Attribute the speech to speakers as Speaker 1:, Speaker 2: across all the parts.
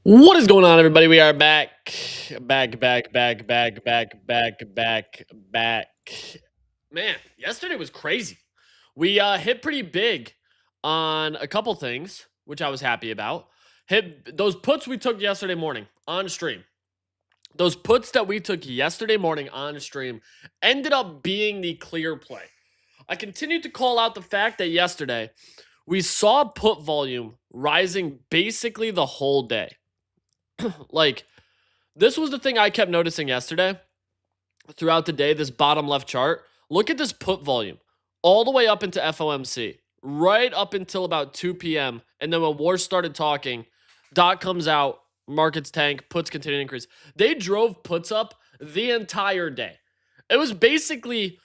Speaker 1: What is going on, everybody? We are back. Man, yesterday was crazy. We hit pretty big on a couple things, which I was happy about. Hit those puts we took yesterday morning on stream. Those puts that we took yesterday morning on stream ended up being the clear play. I continued to call out the fact that yesterday we saw put volume rising basically the whole day. Like, this was the thing I kept noticing yesterday throughout the day, this bottom left chart. Look at this put volume all the way up into FOMC, right up until about 2 p.m. And then when war started talking, dot comes out, markets tank, puts continue to increase. They drove puts up the entire day. It was basically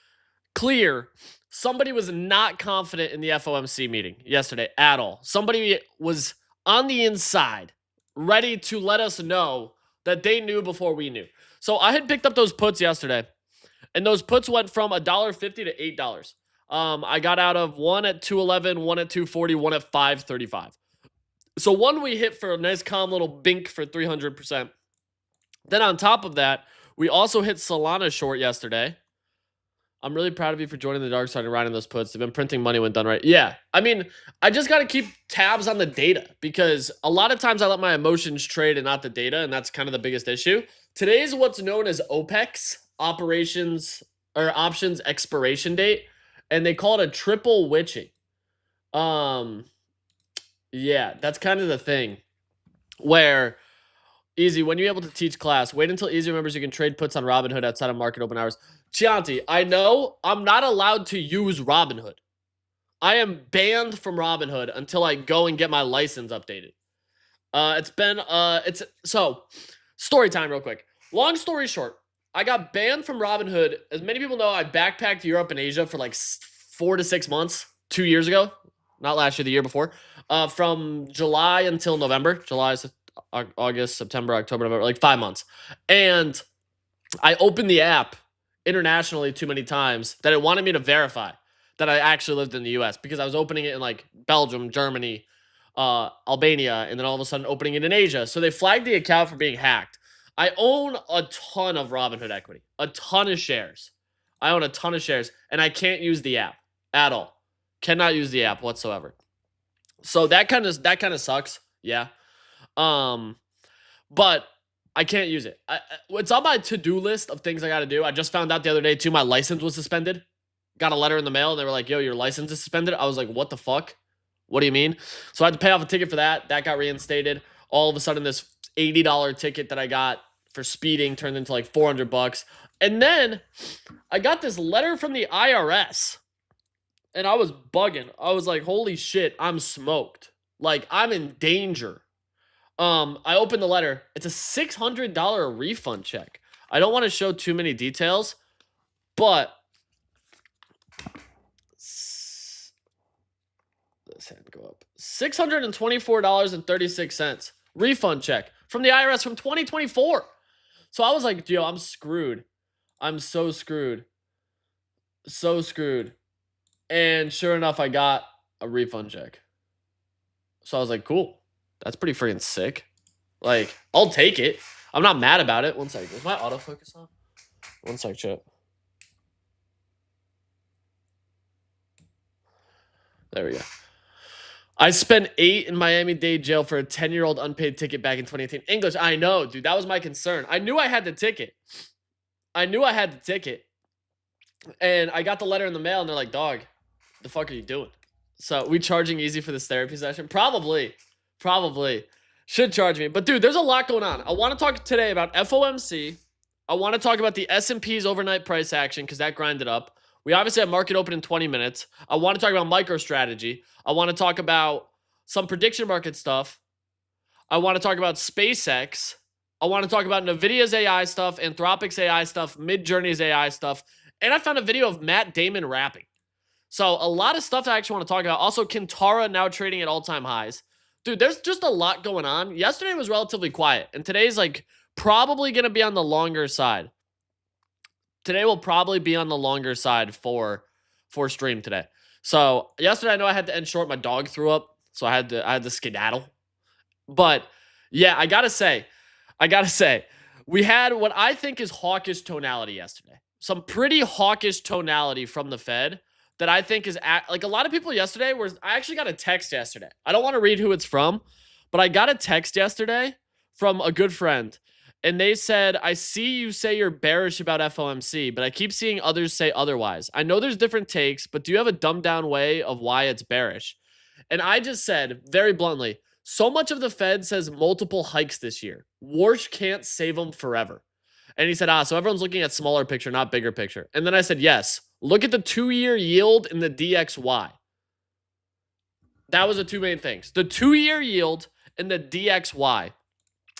Speaker 1: clear somebody was not confident in the FOMC meeting yesterday at all. Somebody was on the inside, ready to let us know that they knew before we knew. So I had picked up those puts yesterday, and those puts went from $1.50 to $8. I got out of one at 211, one at 240, one at 535. So one we hit for a nice calm little bink for 300%. Then on top of that, we also hit Solana short yesterday. I'm really proud of you for joining the dark side and riding those puts. They've been printing money when done right. Yeah, I mean, I just got to keep tabs on the data because a lot of times I let my emotions trade and not the data, and that's kind of the biggest issue. Today is what's known as OPEX, operations or options expiration date, and they call it a triple witching. Yeah, that's kind of the thing where Easy, when you're able to teach class, wait until Easy remembers you can trade puts on Robinhood outside of market open hours. Chianti, I know I'm not allowed to use Robinhood. I am banned from Robinhood until I go and get my license updated. So story time real quick. Long story short, I got banned from Robinhood. As many people know, I backpacked Europe and Asia for like 4 to 6 months, 2 years ago. Not last year, the year before. From July until November. July, August, September, October, November, like 5 months. And I opened the app internationally too many times that it wanted me to verify that I actually lived in the US because I was opening it in like Belgium, Germany, Albania, and then all of a sudden opening it in Asia. So they flagged the account for being hacked. I own a ton of Robinhood equity, a ton of shares. I own a ton of shares, and I can't use the app at all. Cannot use the app whatsoever. So that kind of sucks. Yeah. But I can't use it. It's on my to-do list of things I got to do. I just found out the other day too, my license was suspended. Got a letter in the mail and they were like, yo, your license is suspended. I was like, what the fuck? What do you mean? So I had to pay off a ticket for that. That got reinstated. All of a sudden, this $80 ticket that I got for speeding turned into like $400. And then I got this letter from the IRS and I was bugging. I was like, holy shit, I'm smoked. Like, I'm in danger. I opened the letter. It's a $600 refund check. I don't want to show too many details, but this hand go up. $624.36 refund check from the IRS from 2024. So I was like, yo, I'm screwed. I'm so screwed. So screwed. And sure enough, I got a refund check. So I was like, cool. That's pretty freaking sick. Like, I'll take it. I'm not mad about it. One second. Is my autofocus on? One sec, chat. There we go. I spent 8 in Miami-Dade jail for a 10-year-old unpaid ticket back in 2018. English, I know, dude. That was my concern. I knew I had the ticket. And I got the letter in the mail, and they're like, dog, the fuck are you doing? So, we charging easy for this therapy session? Probably. Should charge me. But, dude, there's a lot going on. I want to talk today about FOMC. I want to talk about the S&P's overnight price action because that grinded up. We obviously have market open in 20 minutes. I want to talk about MicroStrategy. I want to talk about some prediction market stuff. I want to talk about SpaceX. I want to talk about NVIDIA's AI stuff, Anthropic's AI stuff, Midjourney's AI stuff. And I found a video of Matt Damon rapping. So a lot of stuff I actually want to talk about. Also, Kintara now trading at all-time highs. Dude, there's just a lot going on. Yesterday was relatively quiet. And today's like probably going to be on the longer side. Today will probably be on the longer side for stream today. So yesterday I know I had to end short. My dog threw up, so I had to skedaddle. But yeah, I gotta say, we had what I think is hawkish tonality yesterday. Some pretty hawkish tonality from the Fed that I think is like a lot of people yesterday were. I actually got a text yesterday. I don't want to read who it's from, but I got a text yesterday from a good friend. And they said, I see you say you're bearish about FOMC, but I keep seeing others say otherwise. I know there's different takes, but do you have a dumbed down way of why it's bearish? And I just said, very bluntly, so much of the Fed says multiple hikes this year. Warsh can't save them forever. And he said, so everyone's looking at smaller picture, not bigger picture. And then I said, yes, look at the 2-year yield in the DXY. That was the two main things. The 2-year yield and the DXY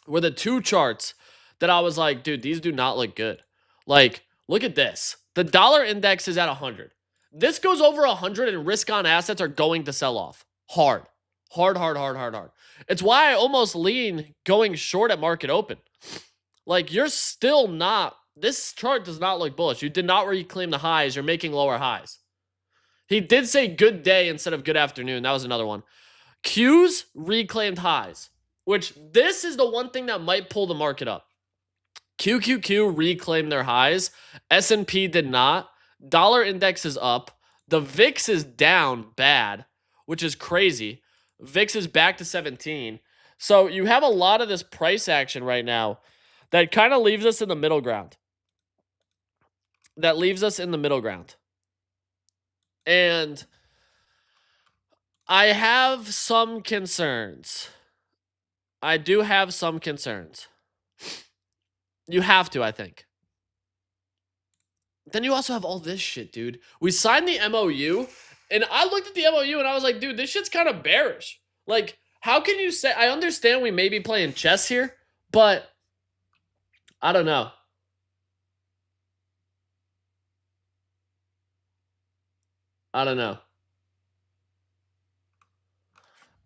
Speaker 1: were the two charts that I was like, dude, these do not look good. Like, look at this. The dollar index is at 100. This goes over 100 and risk on assets are going to sell off. Hard. It's why I almost lean going short at market open. Like, you're still not, this chart does not look bullish. You did not reclaim the highs. You're making lower highs. He did say good day instead of good afternoon. That was another one. Q's reclaimed highs, which this is the one thing that might pull the market up. QQQ reclaimed their highs. S&P did not. Dollar index is up. The VIX is down bad, which is crazy. VIX is back to 17. So you have a lot of this price action right now that kind of leaves us in the middle ground. And I have some concerns. I do have some concerns. You have to, I think. Then you also have all this shit, dude. We signed the MOU, and I looked at the MOU, and I was like, dude, this shit's kind of bearish. Like, how can you say... I understand we may be playing chess here, but I don't know.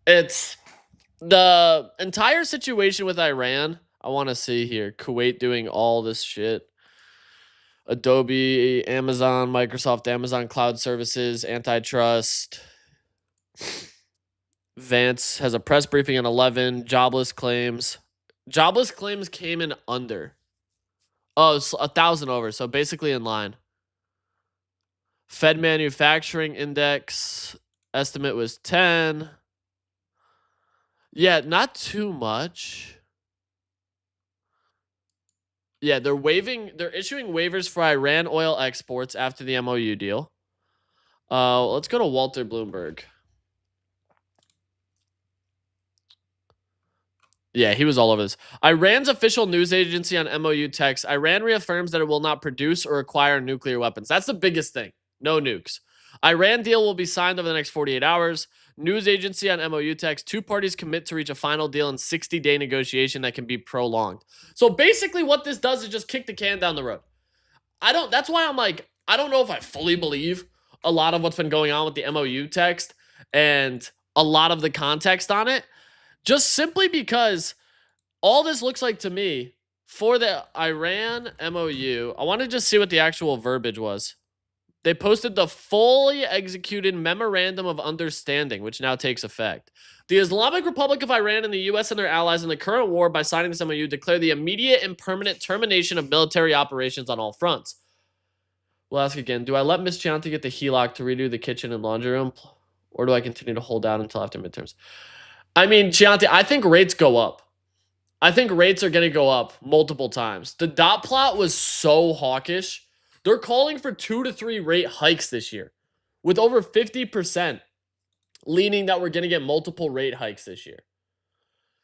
Speaker 1: It's the entire situation with Iran. I want to see here. Kuwait doing all this shit. Adobe, Amazon, Microsoft, Amazon Cloud Services, antitrust. Vance has a press briefing at 11. Jobless claims. Jobless claims came in under. Oh, it's 1,000 over. So basically in line. Fed manufacturing index estimate was 10. Yeah, not too much. Yeah, they're issuing waivers for Iran oil exports after the MOU deal. Let's go to Walter Bloomberg. Yeah, he was all over this. Iran's official news agency on MOU text. Iran reaffirms that it will not produce or acquire nuclear weapons. That's the biggest thing. No nukes. Iran deal will be signed over the next 48 hours. News agency on MOU text, 2 parties commit to reach a final deal in 60-day negotiation that can be prolonged. So basically what this does is just kick the can down the road. That's why I'm like, I don't know if I fully believe a lot of what's been going on with the MOU text and a lot of the context on it, just simply because all this looks like to me for the Iran MOU. I want to just see what the actual verbiage was. They posted the fully executed Memorandum of Understanding, which now takes effect. The Islamic Republic of Iran and the U.S. and their allies in the current war, by signing this MOU, declare the immediate and permanent termination of military operations on all fronts. We'll ask again, do I let Miss Chianti get the HELOC to redo the kitchen and laundry room, or do I continue to hold out until after midterms? I mean, Chianti, I think rates go up. I think rates are going to go up multiple times. The dot plot was so hawkish. They're calling for 2 to 3 rate hikes this year, with over 50% leaning that we're going to get multiple rate hikes this year.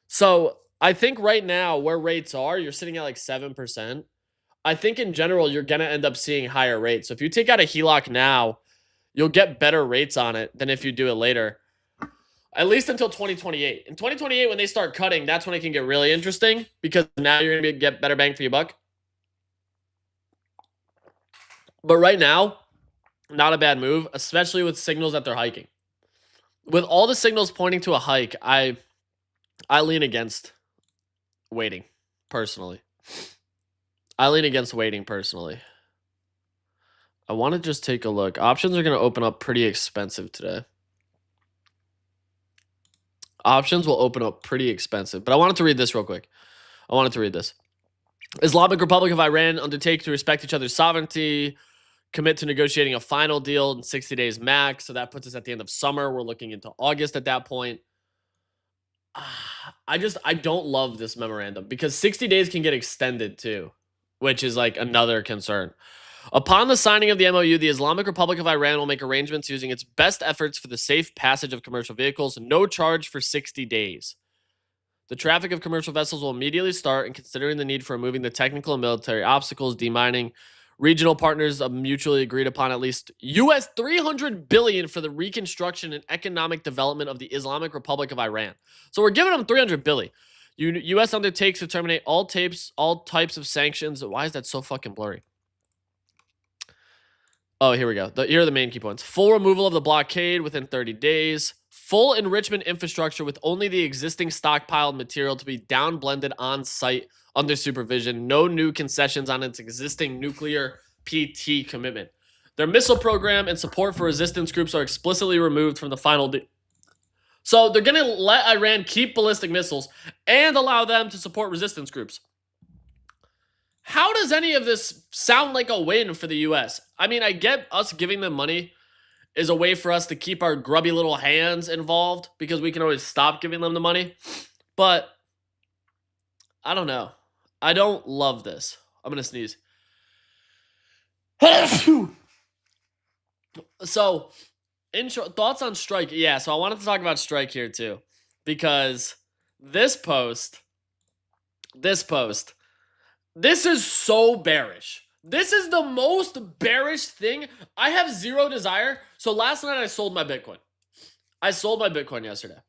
Speaker 1: So I think right now where rates are, you're sitting at like 7%. I think in general, you're going to end up seeing higher rates. So if you take out a HELOC now, you'll get better rates on it than if you do it later. At least until 2028. In 2028, when they start cutting, that's when it can get really interesting, because now you're going to get better bang for your buck. But right now, not a bad move, especially with signals that they're hiking. With all the signals pointing to a hike, I lean against waiting, personally. I want to just take a look. Options are going to open up pretty expensive today. Options will open up pretty expensive. But I wanted to read this real quick. Islamic Republic of Iran undertake to respect each other's sovereignty, commit to negotiating a final deal in 60 days max. So that puts us at the end of summer. We're looking into August at that point. I don't love this memorandum, because 60 days can get extended too, which is like another concern. Upon the signing of the MOU, the Islamic Republic of Iran will make arrangements using its best efforts for the safe passage of commercial vehicles, no charge for 60 days. The traffic of commercial vessels will immediately start, and considering the need for removing the technical and military obstacles, demining, regional partners have mutually agreed upon at least US $300 billion for the reconstruction and economic development of the Islamic Republic of Iran. So we're giving them $300 billion. U.S. undertakes to terminate all types of sanctions. Why is that so fucking blurry? Oh, here we go. Here are the main key points. Full removal of the blockade within 30 days. Full enrichment infrastructure with only the existing stockpiled material to be downblended on site under supervision. No new concessions on its existing nuclear PT commitment. Their missile program and support for resistance groups are explicitly removed from the final deal. So they're going to let Iran keep ballistic missiles and allow them to support resistance groups. How does any of this sound like a win for the U.S.? I mean, I get us giving them money is a way for us to keep our grubby little hands involved, because we can always stop giving them the money. But I don't know. I don't love this. I'm going to sneeze. So, thoughts on Strike? Yeah, so I wanted to talk about Strike here too, because this is so bearish. This is the most bearish thing. I have zero desire. So last night I sold my Bitcoin. I sold my Bitcoin yesterday.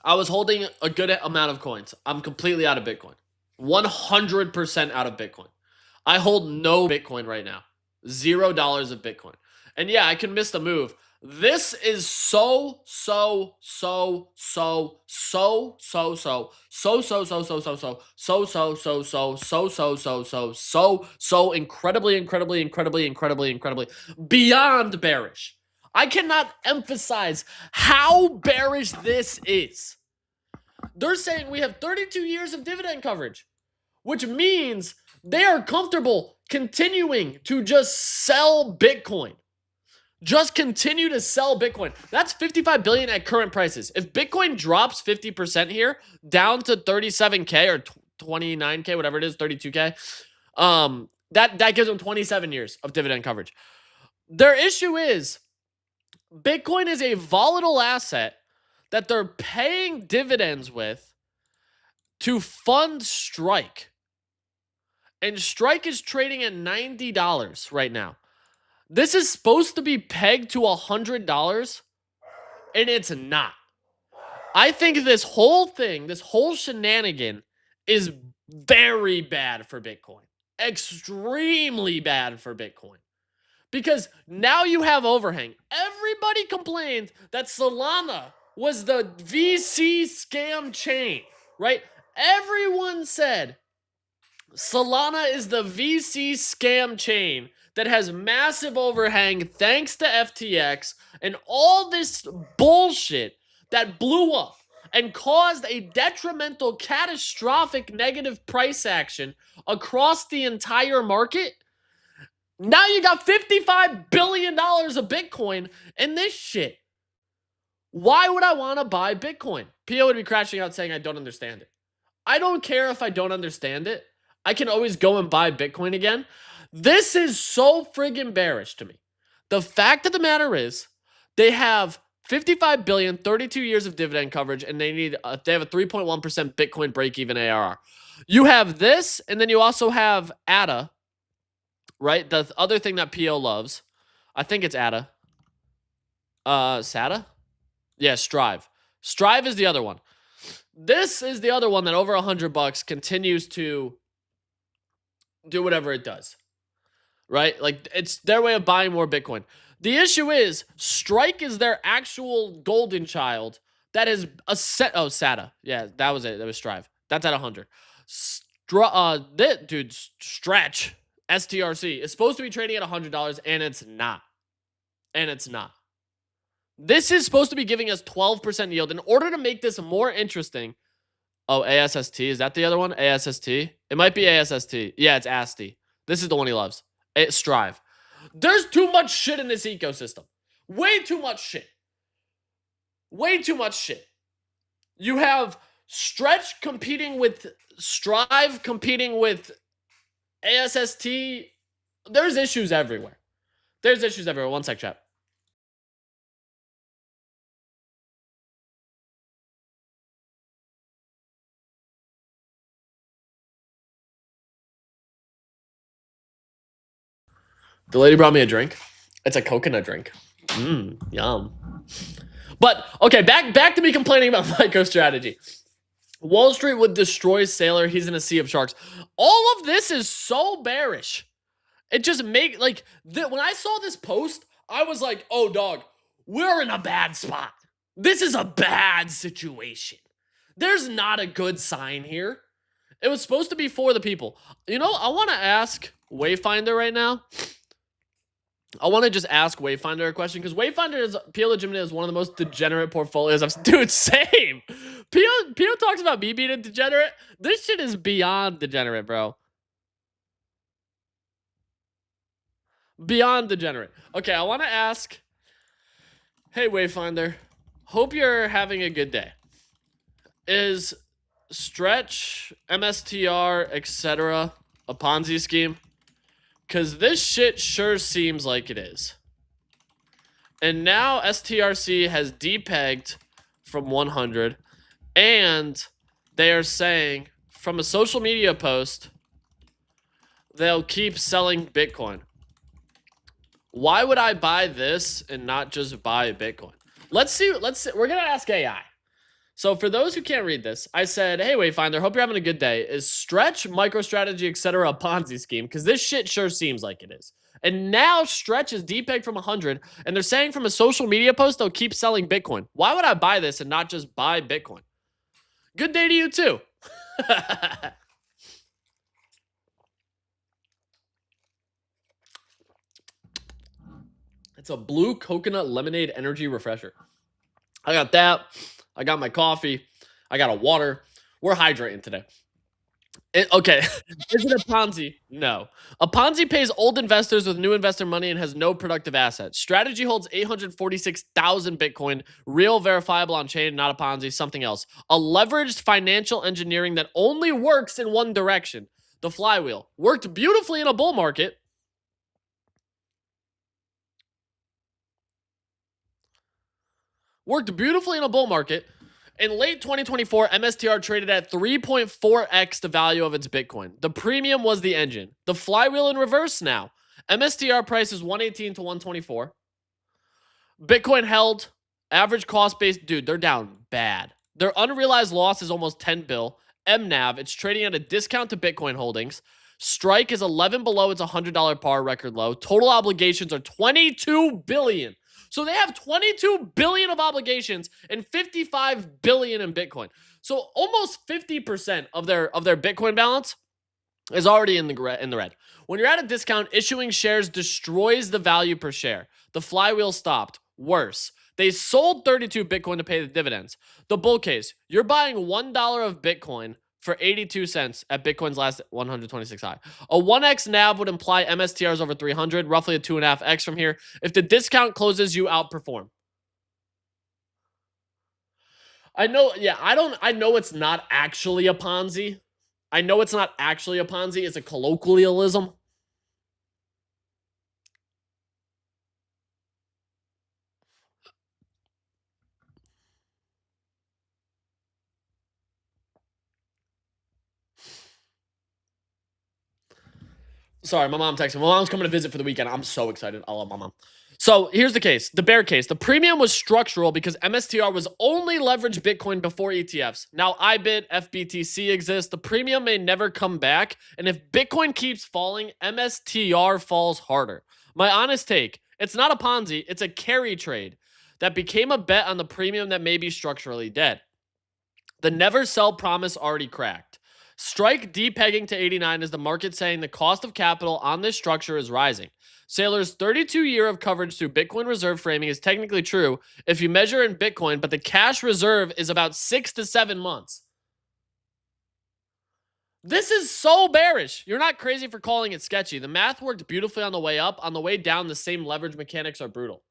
Speaker 1: I was holding a good amount of coins. I'm completely out of Bitcoin. 100% out of Bitcoin. I hold no Bitcoin right now. $0 of Bitcoin. And yeah, I can miss the move. This is so incredibly beyond bearish. I cannot emphasize how bearish this is. They're saying we have 32 years of dividend coverage, which means they are comfortable continuing to just sell Bitcoin. Just continue to sell Bitcoin. That's $55 billion at current prices. If Bitcoin drops 50% here, down to 37K or 29K, whatever it is, 32K, that gives them 27 years of dividend coverage. Their issue is Bitcoin is a volatile asset that they're paying dividends with to fund Strike. And Strike is trading at $90 right now. This is supposed to be pegged to $100, and it's not. I think this whole thing, this whole shenanigan is very bad for Bitcoin. Extremely bad for Bitcoin. Because now you have overhang. Everybody complained that Solana was the VC scam chain, right? Everyone said Solana is the VC scam chain that has massive overhang thanks to FTX and all this bullshit that blew up and caused a detrimental, catastrophic negative price action across the entire market. Now you got $55 billion of Bitcoin in this shit. Why would I want to buy Bitcoin? Pio would be crashing out saying I don't understand it. I don't care if I don't understand it. I can always go and buy Bitcoin again. This is so friggin' bearish to me. The fact of the matter is they have 55 billion, 32 years of dividend coverage, and they have a 3.1% Bitcoin break-even ARR. You have this, and then you also have ADA, right? The other thing that PO loves. I think it's ADA. SATA? Yeah, Strive. Strive is the other one. This is the other one that over $100 continues to do whatever it does, right? Like, it's their way of buying more Bitcoin. The issue is Strike is their actual golden child that is a set. Oh, SATA. Yeah, that was it. That was Strive. That's at 100. Dude, Stretch, STRC, is supposed to be trading at $100, and it's not. And it's not. This is supposed to be giving us 12% yield. In order to make this more interesting, oh, ASST, is that the other one? ASST? It might be ASST. Yeah, it's ASTI. This is the one he loves. Strive. There's too much shit in this ecosystem. Way too much shit. Way too much shit. You have Stretch competing with Strive, competing with ASST. There's issues everywhere. There's issues everywhere. One sec, chat. The lady brought me a drink. It's a coconut drink. Yum. But, okay, back to me complaining about MicroStrategy. Wall Street would destroy Sailor. He's in a sea of sharks. All of this is so bearish. It just make, like, when I saw this post, I was like, oh, dog, we're in a bad spot. This is a bad situation. There's not a good sign here. It was supposed to be for the people. You know, I want to ask Wayfinder right now. I want to just ask Wayfinder a question, because Wayfinder is, Pio Legitimate is one of the most degenerate portfolios I've... Dude, same! Pio talks about me being a degenerate. This shit is beyond degenerate, bro. Beyond degenerate. Okay, I want to ask... Hey, Wayfinder. Hope you're having a good day. Is Stretch, MSTR, etc. a Ponzi scheme? Because this shit sure seems like it is. And now STRC has depegged from 100. And they are saying, from a social media post, they'll keep selling Bitcoin. Why would I buy this and not just buy Bitcoin? Let's see. We're going to ask AI. So for those who can't read this, I said, hey, Wayfinder, hope you're having a good day. Is Stretch, MicroStrategy, etc. a Ponzi scheme? Because this shit sure seems like it is. And now Stretch is depegged from 100, and they're saying from a social media post they'll keep selling Bitcoin. Why would I buy this and not just buy Bitcoin? Good day to you too. It's a blue coconut lemonade energy refresher. I got that. I got my coffee. I got a water. We're hydrating today. Okay. Is it a Ponzi? No. A Ponzi pays old investors with new investor money and has no productive assets. Strategy holds 846,000 Bitcoin. Real, verifiable on chain, not a Ponzi, something else. A leveraged financial engineering that only works in one direction. The flywheel. Worked beautifully in a bull market. Worked beautifully in a bull market. In late 2024, MSTR traded at 3.4x the value of its Bitcoin. The premium was the engine. The flywheel in reverse now. MSTR price is 118 to 124. Bitcoin held, average cost base, dude, they're down bad. Their unrealized loss is almost 10 bill. MNAV, it's trading at a discount to Bitcoin holdings. Strike is 11 below its $100 par record low. Total obligations are 22 billion. So they have 22 billion of obligations and 55 billion in Bitcoin. So almost 50% of their Bitcoin balance is already in the red. When you're at a discount, issuing shares destroys the value per share. The flywheel stopped. Worse, they sold 32 Bitcoin to pay the dividends. The bull case, you're buying $1 of Bitcoin for 82 cents at Bitcoin's last 126 high. A 1x NAV would imply MSTRs over 300, roughly a 2.5x from here. If the discount closes, you outperform. I know, yeah, I know it's not actually a Ponzi. I know it's not actually a Ponzi. It's a colloquialism. Sorry, my mom texted me. My mom's coming to visit for the weekend. I'm so excited. I love my mom. So here's the case, the bear case. The premium was structural because MSTR was only leveraged Bitcoin before ETFs. Now IBIT, FBTC exists. The premium may never come back. And if Bitcoin keeps falling, MSTR falls harder. My honest take, it's not a Ponzi. It's a carry trade that became a bet on the premium that may be structurally dead. The never sell promise already cracked. Strike depegging to 89 is the market saying the cost of capital on this structure is rising. Saylor's 32-year of coverage through Bitcoin reserve framing is technically true if you measure in Bitcoin, but the cash reserve is about 6 to 7 months. This is so bearish. You're not crazy for calling it sketchy. The math worked beautifully on the way up. On the way down, the same leverage mechanics are brutal.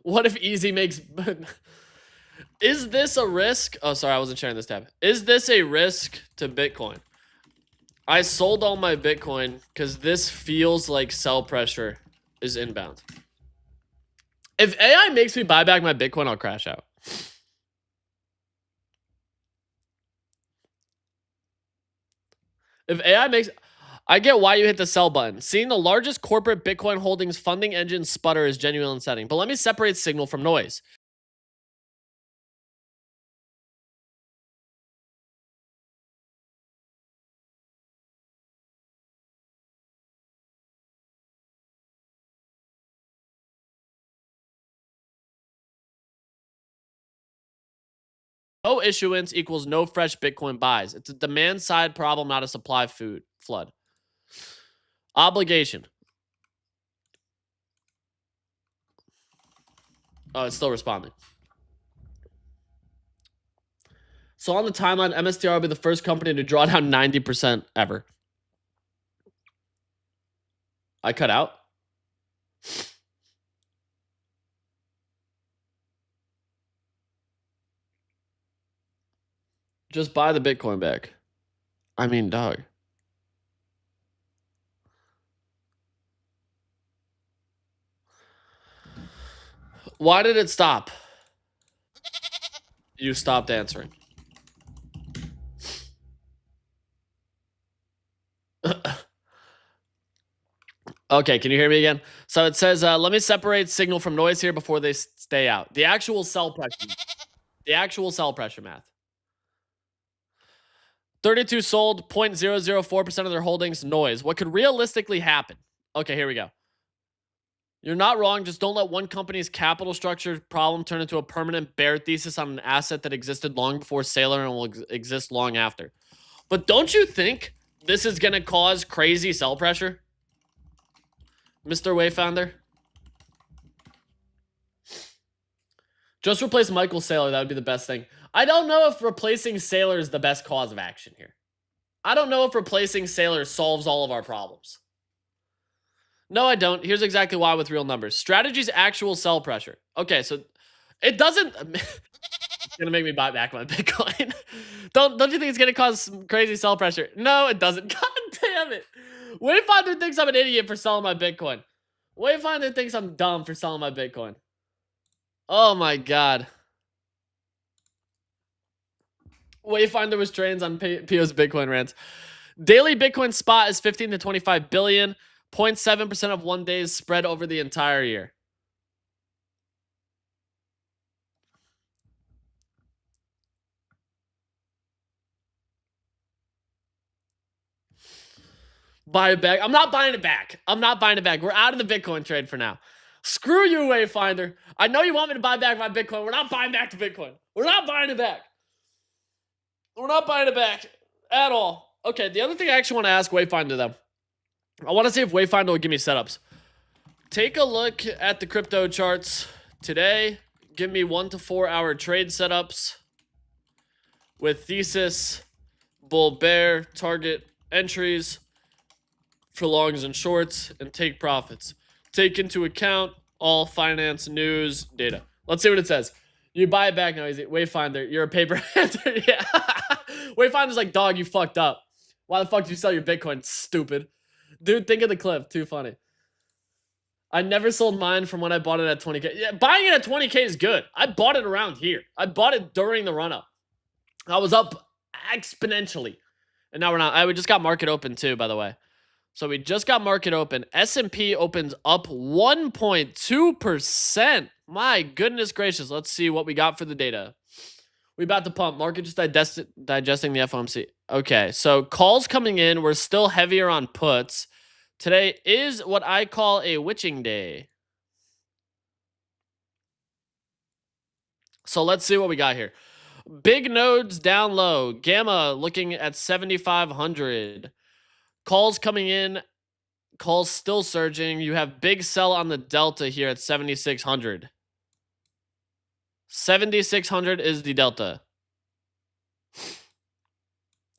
Speaker 1: What if easy makes... Is this a risk? Oh, sorry, I wasn't sharing this tab. Is this a risk to Bitcoin? I sold all my Bitcoin because this feels like sell pressure is inbound. If AI makes me buy back my Bitcoin, I'll crash out. If AI makes... I get why you hit the sell button. Seeing the largest corporate Bitcoin holdings funding engine sputter is genuine unsettling. But let me separate signal from noise. No issuance equals no fresh Bitcoin buys. It's a demand side problem, not a supply flood. Obligation. Oh, it's still responding. So on the timeline, MSTR will be the first company to draw down 90% ever. I cut out. Just buy the Bitcoin back. I mean, dog. Why did it stop? You stopped answering. Okay, can you hear me again? So it says, let me separate signal from noise here before they stay out. The actual sell pressure. The actual sell pressure math. 32 sold, 0.004% of their holdings, noise. What could realistically happen? Okay, here we go. You're not wrong. Just don't let one company's capital structure problem turn into a permanent bear thesis on an asset that existed long before Saylor and will exist long after. But don't you think this is going to cause crazy sell pressure? Mr. Wayfounder? Just replace Michael Saylor. That would be the best thing. I don't know if replacing Saylor is the best cause of action here. I don't know if replacing Saylor solves all of our problems. No, I don't. Here's exactly why with real numbers. Strategy's actual sell pressure. Okay, so it doesn't... It's going to make me buy back my Bitcoin. Don't you think it's going to cause some crazy sell pressure? No, it doesn't. God damn it. Wayfinder thinks I'm an idiot for selling my Bitcoin. Wayfinder thinks I'm dumb for selling my Bitcoin. Oh my god. Wayfinder was trains on PO's Bitcoin rants. Daily Bitcoin spot is 15 to 25 billion. 0.7% of 1 day's spread over the entire year. Buy it back. I'm not buying it back. I'm not buying it back. We're out of the Bitcoin trade for now. Screw you, Wayfinder. I know you want me to buy back my Bitcoin. We're not buying back the Bitcoin. We're not buying it back. We're not buying it back at all. Okay, the other thing I actually want to ask Wayfinder, though. I want to see if Wayfinder will give me setups. Take a look at the crypto charts today. Give me 1 to 4 hour trade setups with thesis, bull, bear, target entries for longs and shorts, and take profits. Take into account all finance news data. Let's see what it says. You buy it back now, easy. Wayfinder, you're a paper hander. Yeah. Wayfinder's like, dog, you fucked up. Why the fuck did you sell your Bitcoin, stupid? Dude, think of the clip. Too funny. I never sold mine from when I bought it at 20K. Yeah, buying it at 20K is good. I bought it around here. I bought it during the run-up. I was up exponentially. And now we're not. We just got market open too, by the way. So we just got market open. S&P opens up 1.2%. My goodness gracious. Let's see what we got for the data. We about to pump. Market just digesting the FOMC. Okay, so calls coming in. We're still heavier on puts. Today is what I call a witching day. So let's see what we got here. Big nodes down low. Gamma looking at 7,500. Calls coming in. Calls still surging. You have big sell on the delta here at 7,600. 7,600 is the delta.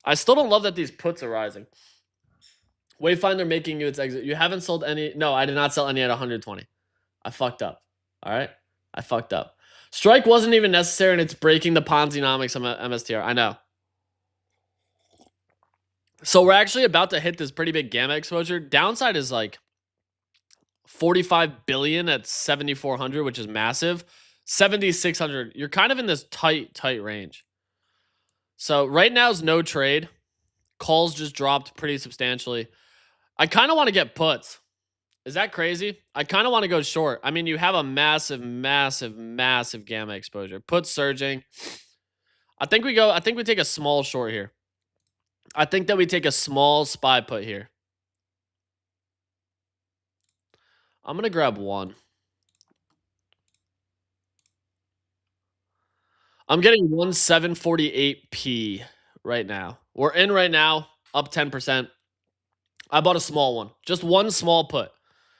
Speaker 1: I still don't love that these puts are rising. Wayfinder making you its exit. You haven't sold any. No, I did not sell any at 120. I fucked up. All right? I fucked up. Strike wasn't even necessary, and it's breaking the Ponzi-nomics on MSTR. I know. So we're actually about to hit this pretty big gamma exposure. Downside is like 45 billion at 7,400, which is massive. 7,600. You're kind of in this tight range. So right now is no trade. Calls just dropped pretty substantially. I kind of want to get puts. Is that crazy? I kind of want to go short. I mean, you have a massive gamma exposure. Puts surging. I think we take a small short here. I think that we take a small SPY put here. I'm going to grab one. I'm getting 1,748p right now. We're in right now, up 10%. I bought a small one. Just one small put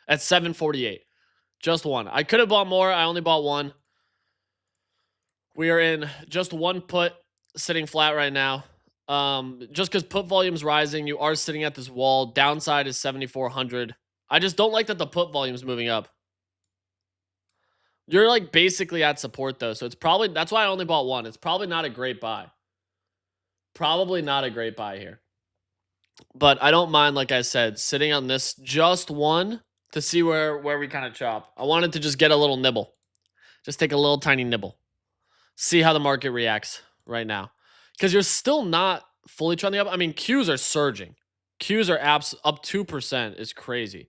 Speaker 1: at 748. Just one. I could have bought more. I only bought one. We are in just one put sitting flat right now. Just because put volume's rising, you are sitting at this wall. Downside is 7,400. I just don't like that the put volume's moving up. You're like basically at support though, so it's probably, that's why I only bought one. It's probably not a great buy. Probably not a great buy here. But I don't mind, like I said, sitting on this just one to see where we kind of chop. I wanted to just get a little nibble. Just take a little tiny nibble. See how the market reacts right now. Because you're still not fully trending up. I mean, Qs are surging. Qs are up 2%. It's crazy.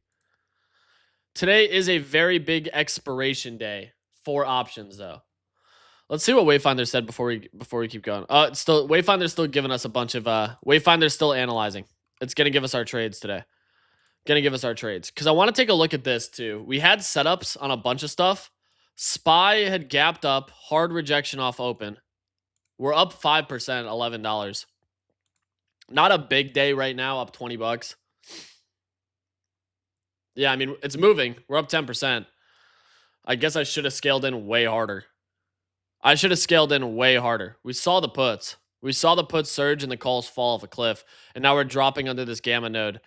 Speaker 1: Today is a very big expiration day for options, though. Let's see what Wayfinder said before we keep going. Still Wayfinder's still giving us a bunch of Wayfinder's still analyzing. It's gonna give us our trades today. Gonna give us our trades because I want to take a look at this too. We had setups on a bunch of stuff. SPY had gapped up, hard rejection off open. We're up 5%, $11. Not a big day right now, up 20 bucks. Yeah, I mean, it's moving. We're up 10%. I guess I should have scaled in way harder. I should have scaled in way harder. We saw the puts. We saw the puts surge and the calls fall off a cliff. And now we're dropping under this gamma node.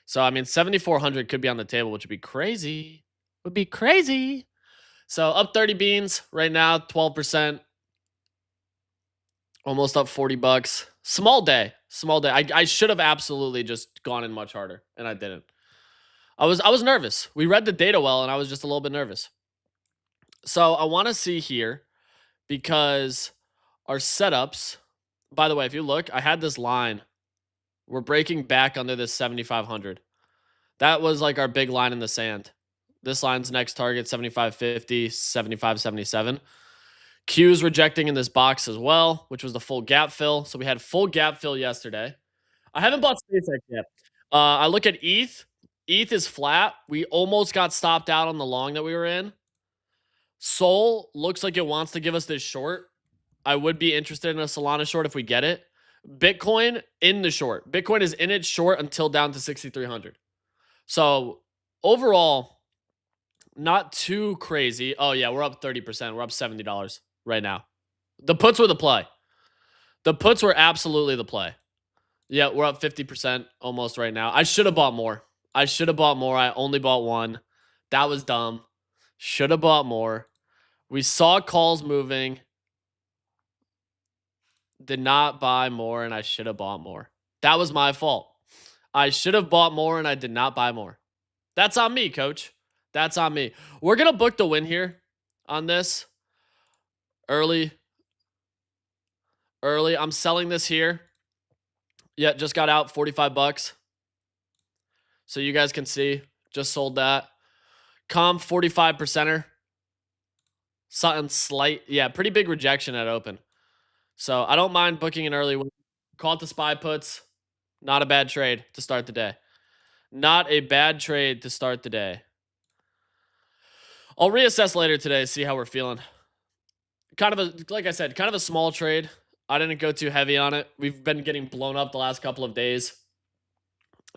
Speaker 1: So, I mean, 7,400 could be on the table, which would be crazy. Would be crazy. So, up 30 beans right now, 12%. Almost up 40 bucks. Small day. Small day. I should have absolutely just gone in much harder, and I didn't. I was nervous. We read the data well, and I was just a little bit nervous. So, I want to see here because our setups, by the way, if you look, I had this line. We're breaking back under this 7,500. That was like our big line in the sand. This line's next target 75.50, 75.77. Q's rejecting in this box as well, which was the full gap fill. So we had full gap fill yesterday. I haven't bought SpaceX yet. I look at ETH. ETH is flat. We almost got stopped out on the long that we were in. Sol looks like it wants to give us this short. I would be interested in a Solana short if we get it. Bitcoin in the short. Bitcoin is in its short until down to 6,300. So overall, not too crazy. Oh yeah, we're up 30%. We're up $70 right now. The puts were the play. The puts were absolutely the play. Yeah, we're up 50% almost right now. I should have bought more. I only bought one. That was dumb. Should have bought more. We saw calls moving. Did not buy more, and I should have bought more. That was my fault. I should have bought more, and I did not buy more. That's on me, coach. That's on me. We're going to book the win here on this. Early. I'm selling this here. Yeah, just got out 45 bucks. So you guys can see, just sold that. Comp 45%er. Something slight. Yeah, pretty big rejection at open. So I don't mind booking an early win. Caught the SPY puts. Not a bad trade to start the day. Not a bad trade to start the day. I'll reassess later today, see how we're feeling. Kind of a, like I said, kind of a small trade. I didn't go too heavy on it. We've been getting blown up the last couple of days.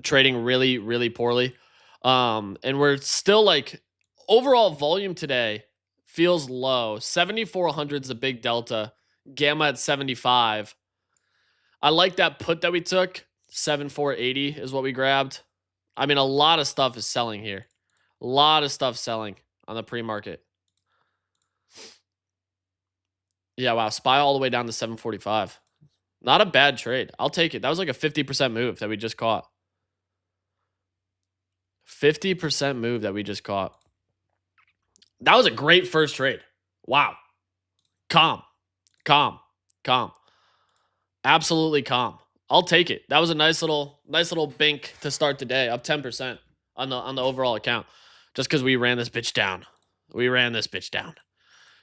Speaker 1: Trading really, really poorly. And we're still like, overall volume today feels low. 7,400 is a big delta. Gamma at 75. I like that put that we took. 7,480 is what we grabbed. I mean, a lot of stuff is selling here. A lot of stuff selling on the pre-market. Yeah, wow. SPY all the way down to 745. Not a bad trade. I'll take it. That was like a 50% move that we just caught. 50% move that we just caught. That was a great first trade. Wow. Calm. Absolutely calm. I'll take it. That was a nice little bink to start the day, up 10% on the overall account, just because we ran this bitch down.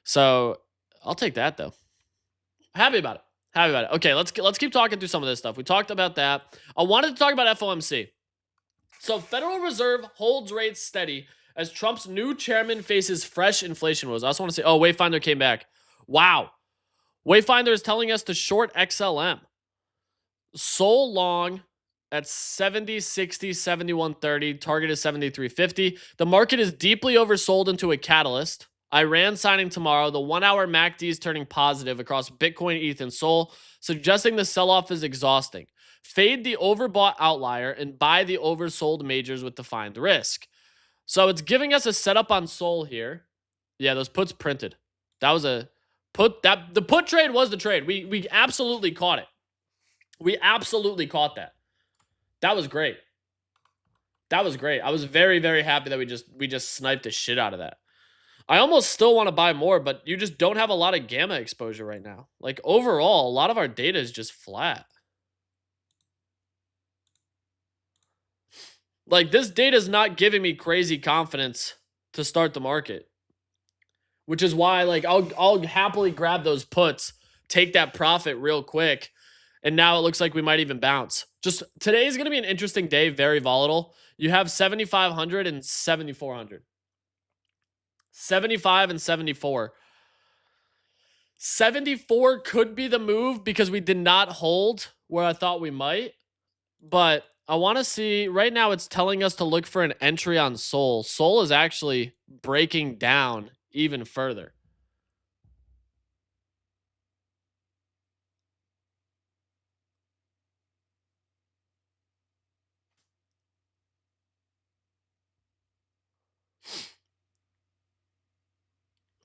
Speaker 1: So I'll take that though. Happy about it. Okay, let's keep talking through some of this stuff. We talked about that. I wanted to talk about FOMC. So Federal Reserve holds rates steady as Trump's new chairman faces fresh inflation woes. I also want to say, oh, Wayfinder came back. Wow. Wayfinder is telling us to short XLM. So long at 70, 60, 71, 30. Target is 73.50. The market is deeply oversold into a catalyst. Iran signing tomorrow. The 1 hour MACD is turning positive across Bitcoin, ETH, and Sol, suggesting the sell-off is exhausting. Fade the overbought outlier and buy the oversold majors with defined risk. So it's giving us a setup on Sol here. Yeah, those puts printed. That was a put. The put trade was the trade. We absolutely caught it. We absolutely caught that. That was great. I was very, very happy that we just sniped the shit out of that. I almost still want to buy more, but you just don't have a lot of gamma exposure right now. Like overall, a lot of our data is just flat. Like this data is not giving me crazy confidence to start the market, which is why like I'll happily grab those puts, take that profit real quick. And now it looks like we might even bounce. Just today is going to be an interesting day, very volatile. You have 7,500 and 7,400. 75 and 74. 74 could be the move because we did not hold where I thought we might. But I want to see, right now it's telling us to look for an entry on Sol. Sol is actually breaking down even further.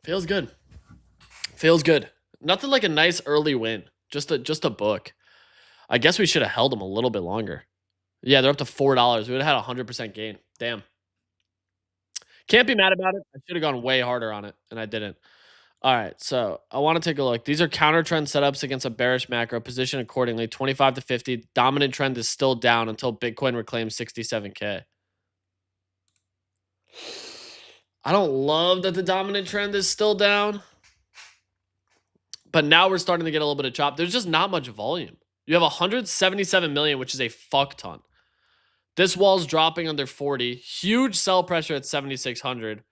Speaker 1: Feels good. Nothing like a nice early win. Just a book. I guess we should have held them a little bit longer. Yeah, they're up to $4. We would have had a 100% gain. Damn. Can't be mad about it. I should have gone way harder on it, and I didn't. All right, so I want to take a look. These are counter trend setups against a bearish macro. Position accordingly. 25 to 50. Dominant trend is still down until Bitcoin reclaims 67K. I don't love that the dominant trend is still down. But now we're starting to get a little bit of chop. There's just not much volume. You have 177 million, which is a fuck ton. This wall's dropping under 40. Huge sell pressure at 7,600.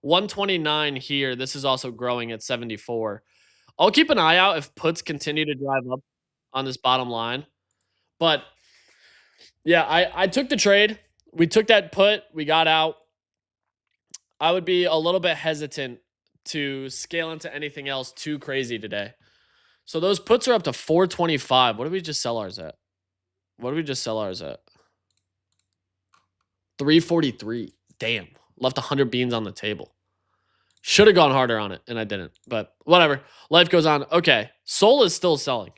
Speaker 1: 129 here. This is also growing at 74. I'll keep an eye out if puts continue to drive up on this bottom line. But yeah, I took the trade. We took that put. We got out. I would be a little bit hesitant to scale into anything else too crazy today. So those puts are up to 425. What did we just sell ours at? 343. Damn. Left 100 beans on the table. Should have gone harder on it, and I didn't. But whatever. Life goes on. Okay. Sol is still selling.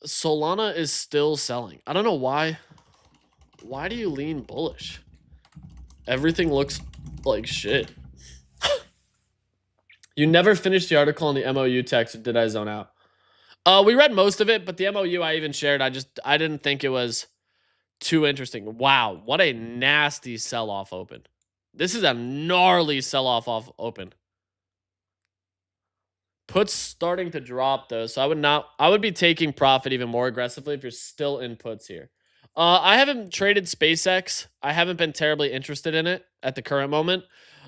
Speaker 1: Solana is still selling. I don't know why. Why do you lean bullish? Everything looks like shit. You never finished the article on the MOU text, or did I zone out? We read most of it, but the MOU I even shared, I didn't think it was too interesting. Wow, what a nasty sell-off open. This is a gnarly sell-off off open. Puts starting to drop though, so I would be taking profit even more aggressively if you're still in puts here. I haven't traded SpaceX. I haven't been terribly interested in it at the current moment.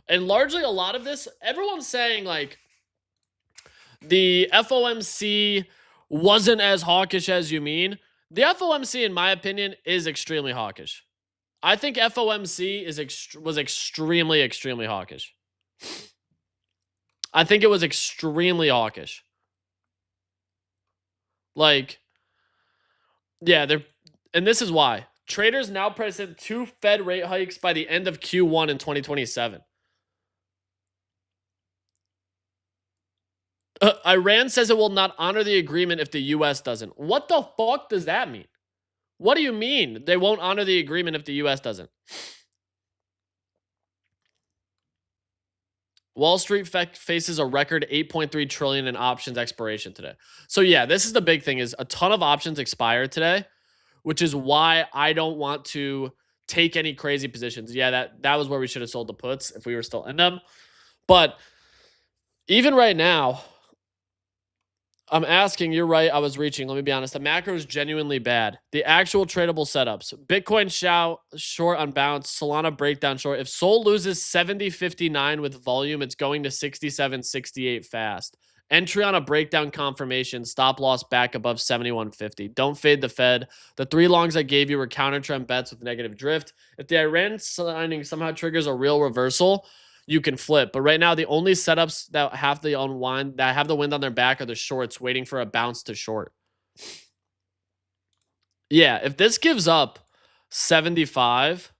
Speaker 1: And largely a lot of this, everyone's saying like the FOMC wasn't as hawkish as you mean. The FOMC, in my opinion, is extremely hawkish. I think FOMC was extremely, extremely hawkish. I think it was extremely hawkish. Like, yeah, and this is why. Traders now present 2 Fed rate hikes by the end of Q1 in 2027. Iran says it will not honor the agreement if the U.S. doesn't. What the fuck does that mean? What do you mean they won't honor the agreement if the U.S. doesn't? Wall Street faces a record 8.3 trillion in options expiration today. So yeah, this is the big thing: is a ton of options expire today, which is why I don't want to take any crazy positions. Yeah, that was where we should have sold the puts if we were still in them. But even right now, I'm asking, you're right, I was reaching. Let me be honest. The macro is genuinely bad. The actual tradable setups. Bitcoin short on bounce. Solana breakdown short. If Sol loses 70.59 with volume, it's going to 67.68 fast. Entry on a breakdown confirmation. Stop loss back above 71.50. Don't fade the Fed. The 3 longs I gave you were counter trend bets with negative drift. If the Iran signing somehow triggers a real reversal, you can flip. But right now, the only setups that have the unwind, that have the wind on their back, are the shorts waiting for a bounce to short. Yeah, if this gives up 75,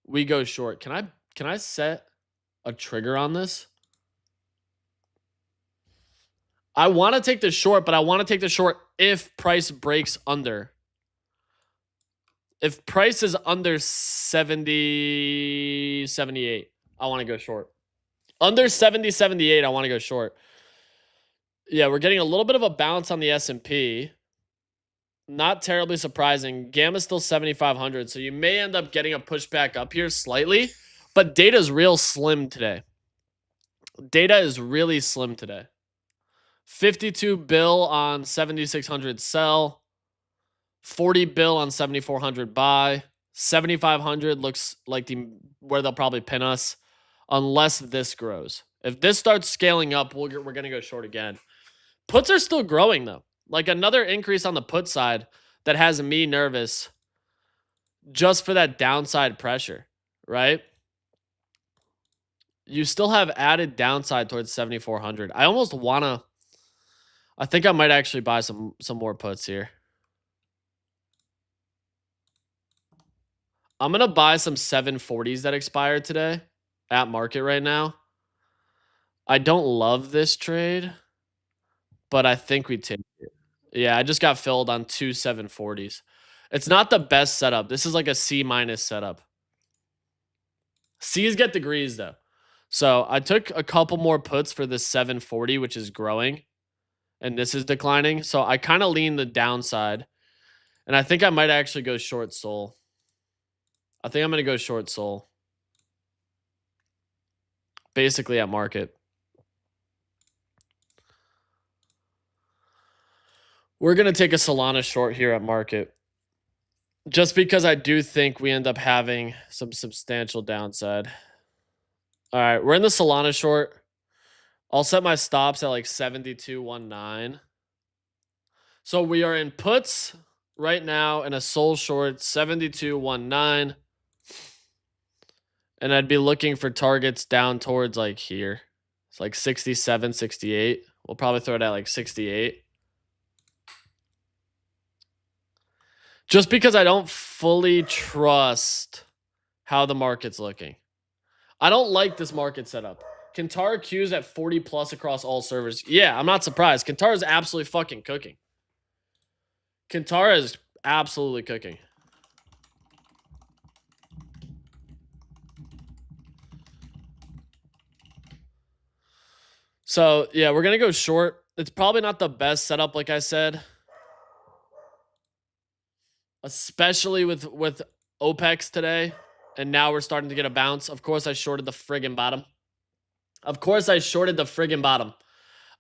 Speaker 1: we go short. Can I set a trigger on this? I want to take the short, but I want to take the short if price breaks under. If price is under 70, 78, I want to go short. Under 70, 78, I want to go short. Yeah, we're getting a little bit of a bounce on the S&P. Not terribly surprising. Gamma's still 7,500, so you may end up getting a pushback up here slightly. But data is real slim today. Data is really slim today. 52 bill on 7,600 sell. 40 bill on 7,400 buy. 7,500 looks like where they'll probably pin us, unless this grows. If this starts scaling up, we're going to go short again. Puts are still growing, though. Like another increase on the put side that has me nervous just for that downside pressure, right? You still have added downside towards 7,400. I almost want to... I think I might actually buy some more puts here. I'm going to buy some 740s that expired today at market right now. I don't love this trade, but I think we take it. Yeah, I just got filled on 2 740s. It's not the best setup. This is like a C- setup. C's get degrees, though. So I took a couple more puts for this 740, which is growing, and this is declining. So I kind of lean the downside. And I think I might actually go short Sol. I think I'm going to go short Sol. Basically at market. We're going to take a Solana short here at market. Just because I do think we end up having some substantial downside. All right, we're in the Solana short. I'll set my stops at like 72.19. So we are in puts right now in a Sol short 72.19. And I'd be looking for targets down towards like here. It's like 67, 68. We'll probably throw it at like 68. Just because I don't fully trust how the market's looking. I don't like this market setup. Kantara Q's at 40 plus across all servers. Yeah, I'm not surprised. Kantara is absolutely fucking cooking. Kantara is absolutely cooking. So, yeah, we're going to go short. It's probably not the best setup, like I said. Especially with OPEX today. And now we're starting to get a bounce. Of course, I shorted the friggin' bottom.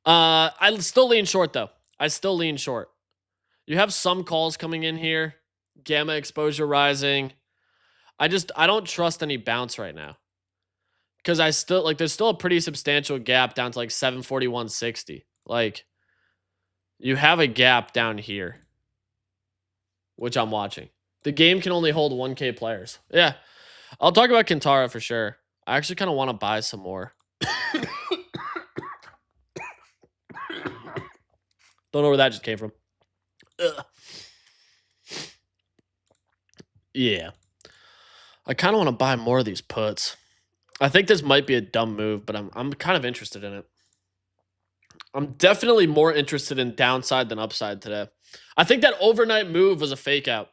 Speaker 1: I still lean short, though. I still lean short. You have some calls coming in here. Gamma exposure rising. I don't trust any bounce right now. Because there's still a pretty substantial gap down to like 741.60. Like, you have a gap down here, which I'm watching. The game can only hold 1K players. Yeah. I'll talk about Kantara for sure. I actually kind of want to buy some more. Don't know where that just came from. Ugh. Yeah. I kind of want to buy more of these puts. I think this might be a dumb move, but I'm kind of interested in it. I'm definitely more interested in downside than upside today. I think that overnight move was a fake out.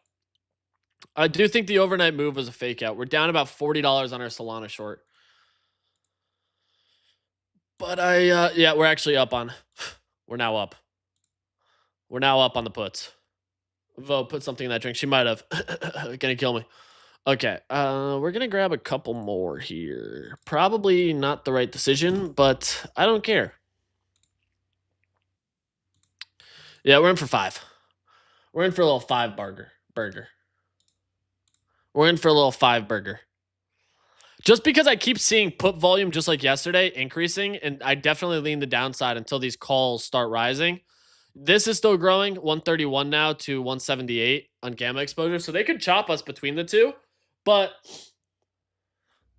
Speaker 1: I do think the overnight move was a fake out. We're down about $40 on our Solana short. But yeah, we're actually up on, we're now up. We're now up on the puts. Vo, put something in that drink. She might have. Gonna kill me. Okay, we're gonna grab a couple more here. Probably not the right decision, but I don't care. Yeah, we're in for 5. We're in for a little 5 burger. We're in for a little 5 burger. Just because I keep seeing put volume just like yesterday increasing, and I definitely lean the downside until these calls start rising. This is still growing, 131 now to 178 on gamma exposure. So they could chop us between the two. But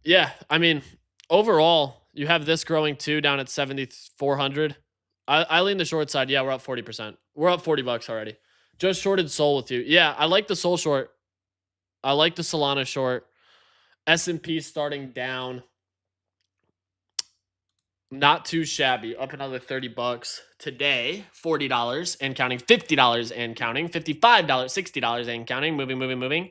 Speaker 1: yeah, I mean, overall, you have this growing too down at 7,400. I lean the short side. Yeah, we're up 40%. We're up $40 already. Just shorted Sol with you. Yeah, I like the Sol short. I like the Solana short. S&P starting down. Not too shabby. Up another $30 today. $40 and counting. $50 and counting. $55, $60 and counting. Moving.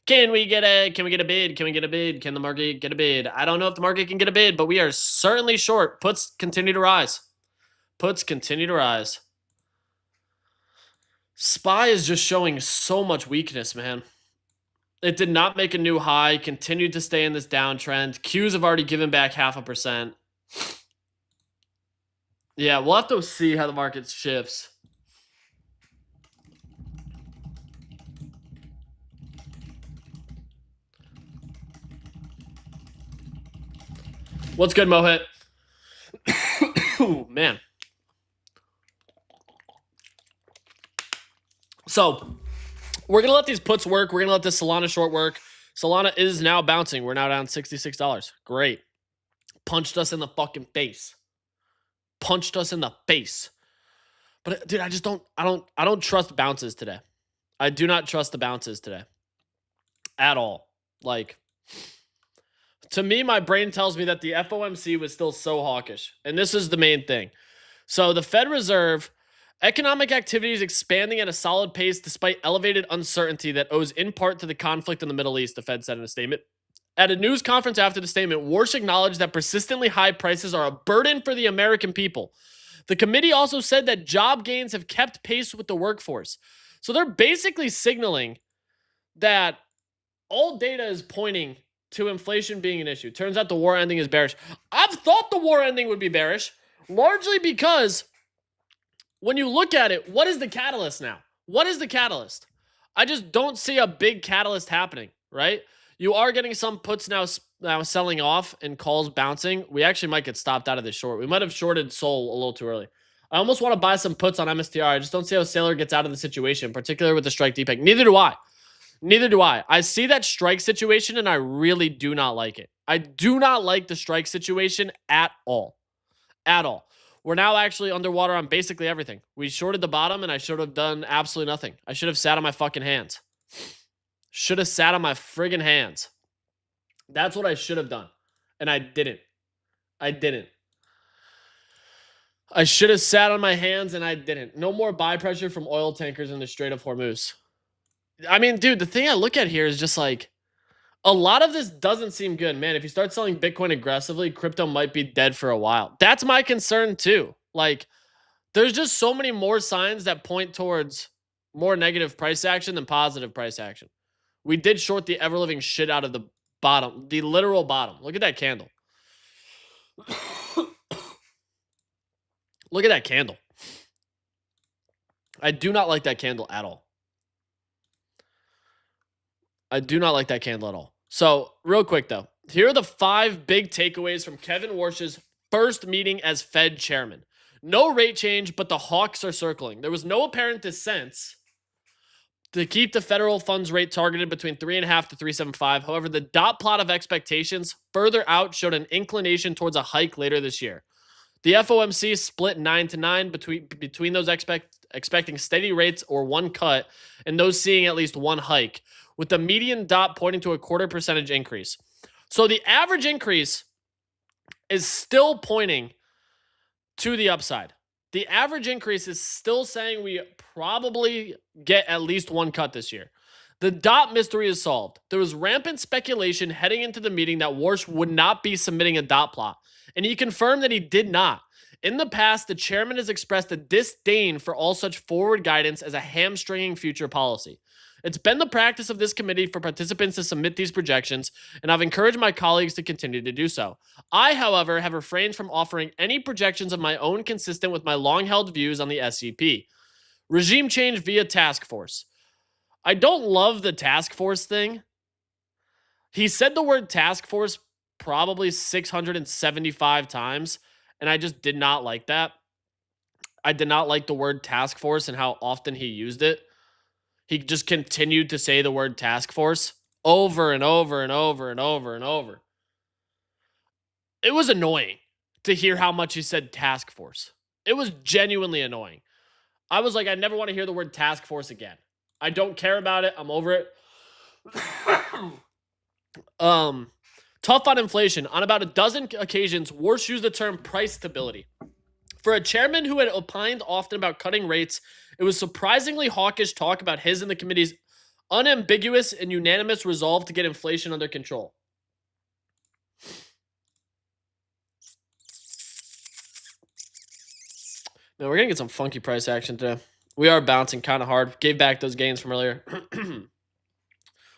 Speaker 1: Can we get a bid? Can we get a bid? Can the market get a bid? I don't know if the market can get a bid, but we are certainly short. Puts continue to rise. SPY is just showing so much weakness, man. It did not make a new high. Continued to stay in this downtrend. Qs have already given back 0.5%. Yeah, we'll have to see how the market shifts. What's good, Mohit? Ooh, man. So, we're going to let these puts work. We're going to let this Solana short work. Solana is now bouncing. We're now down $66. Great. Punched us in the fucking face. But dude, I don't trust bounces today. I do not trust the bounces today. At all. Like, to me, my brain tells me that the FOMC was still so hawkish. And this is the main thing. So the Fed Reserve, economic activity is expanding at a solid pace despite elevated uncertainty that owes in part to the conflict in the Middle East, the Fed said in a statement. At a news conference after the statement, Warsh acknowledged that persistently high prices are a burden for the American people. The committee also said that job gains have kept pace with the workforce. So they're basically signaling that all data is pointing to inflation being an issue. Turns out the war ending is bearish. I've thought the war ending would be bearish, largely because when you look at it, what is the catalyst now? What is the catalyst? I just don't see a big catalyst happening, right? You are getting some puts now selling off and calls bouncing. We actually might get stopped out of this short. We might have shorted Sol a little too early. I almost want to buy some puts on MSTR. I just don't see how Sailor gets out of the situation, particularly with the strike DPEG. Neither do I. Neither do I. I see that strike situation, and I really do not like it. I do not like the strike situation at all. At all. We're now actually underwater on basically everything. We shorted the bottom, and I should have done absolutely nothing. I should have sat on my fucking hands. Should have sat on my friggin' hands. That's what I should have done. And I didn't. I didn't. I should have sat on my hands, and I didn't. No more buy pressure from oil tankers in the Strait of Hormuz. I mean, dude, the thing I look at here is just like, a lot of this doesn't seem good. Man, if you start selling Bitcoin aggressively, crypto might be dead for a while. That's my concern too. Like, there's just so many more signs that point towards more negative price action than positive price action. We did short the ever-living shit out of the bottom, the literal bottom. Look at that candle. Look at that candle. I do not like that candle at all. I do not like that candle at all. So, real quick though, here are the 5 big takeaways from Kevin Warsh's first meeting as Fed chairman. No rate change, but the hawks are circling. There was no apparent dissent to keep the federal funds rate targeted between 3.5 to 3.75. However, the dot plot of expectations further out showed an inclination towards a hike later this year. The FOMC split 9-9 between those expecting steady rates or one cut and those seeing at least one hike, with the median dot pointing to a 0.25% increase. So the average increase is still pointing to the upside. The average increase is still saying we probably get at least one cut this year. The dot mystery is solved. There was rampant speculation heading into the meeting that Warsh would not be submitting a dot plot, and he confirmed that he did not. In the past, the chairman has expressed a disdain for all such forward guidance as a hamstringing future policy. It's been the practice of this committee for participants to submit these projections, and I've encouraged my colleagues to continue to do so. I, however, have refrained from offering any projections of my own consistent with my long-held views on the SCP. Regime change via task force. I don't love the task force thing. He said the word task force probably 675 times, and I just did not like that. I did not like the word task force and how often he used it. He just continued to say the word task force over and over and over and over and over. It was annoying to hear how much he said task force. It was genuinely annoying. I was like, I never want to hear the word task force again. I don't care about it. I'm over it. Tough on inflation. On about a dozen occasions, Warsh used the term price stability. For a chairman who had opined often about cutting rates, it was surprisingly hawkish talk about his and the committee's unambiguous and unanimous resolve to get inflation under control. Man, we're going to get some funky price action today. We are bouncing kind of hard. Gave back those gains from earlier.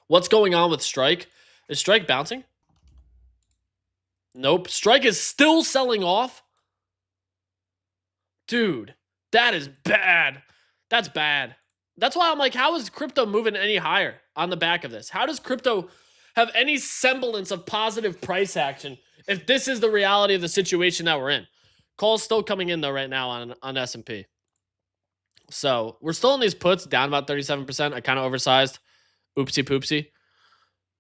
Speaker 1: What's going on with Strike? Is Strike bouncing? Nope. Strike is still selling off. Dude, that is bad. That's bad. That's why I'm like, how is crypto moving any higher on the back of this? How does crypto have any semblance of positive price action if this is the reality of the situation that we're in? Call's still coming in, though, right now on S&P. So we're still in these puts, down about 37%. I kind of oversized. Oopsie poopsie.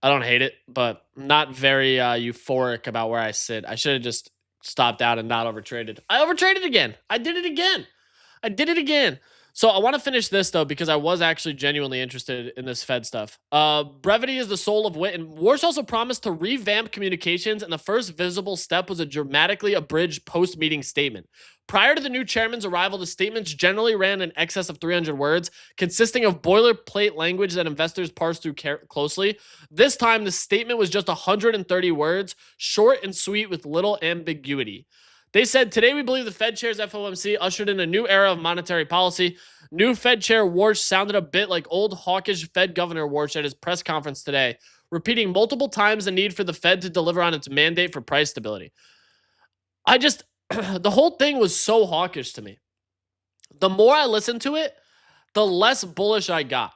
Speaker 1: I don't hate it, but not very euphoric about where I sit. I should have just stopped out and not overtraded. I overtraded again. I did it again. So I want to finish this, though, because I was actually genuinely interested in this Fed stuff. Brevity is the soul of wit, and Warsh also promised to revamp communications, and the first visible step was a dramatically abridged post-meeting statement. Prior to the new chairman's arrival, the statements generally ran in excess of 300 words, consisting of boilerplate language that investors parsed through closely. This time, the statement was just 130 words, short and sweet with little ambiguity. They said, today we believe the Fed chair's FOMC ushered in a new era of monetary policy. New Fed chair Warsh sounded a bit like old hawkish Fed Governor Warsh at his press conference today, repeating multiple times the need for the Fed to deliver on its mandate for price stability. The whole thing was so hawkish to me. The more I listened to it, the less bullish I got.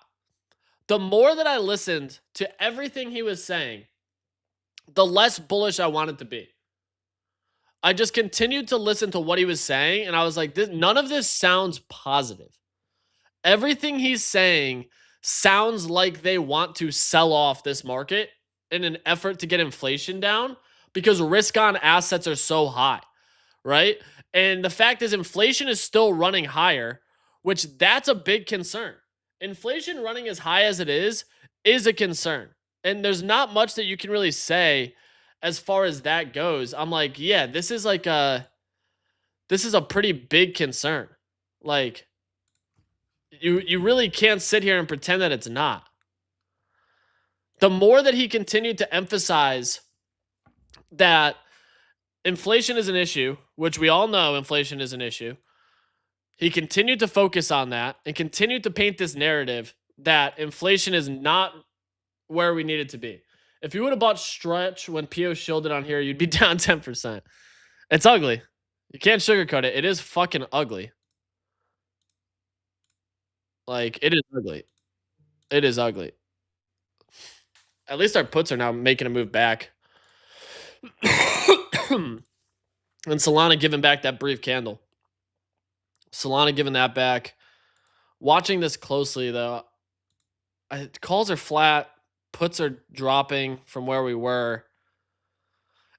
Speaker 1: The more that I listened to everything he was saying, the less bullish I wanted to be. I just continued to listen to what he was saying, and I was like, none of this sounds positive. Everything he's saying sounds like they want to sell off this market in an effort to get inflation down because risk on assets are so high, right? And the fact is inflation is still running higher, which that's a big concern. Inflation running as high as it is a concern. And there's not much that you can really say as far as that goes. I'm like, yeah, this is a pretty big concern. Like, you really can't sit here and pretend that it's not. The more that he continued to emphasize that inflation is an issue, which we all know inflation is an issue, he continued to focus on that and continued to paint this narrative that inflation is not where we need it to be. If you would have bought Stretch when Pio shielded on here, you'd be down 10%. It's ugly. You can't sugarcoat it. It is fucking ugly. Like, it is ugly. It is ugly. At least our puts are now making a move back. And Solana giving back that brief candle. Solana giving that back. Watching this closely, though, calls are flat. Puts are dropping from where we were.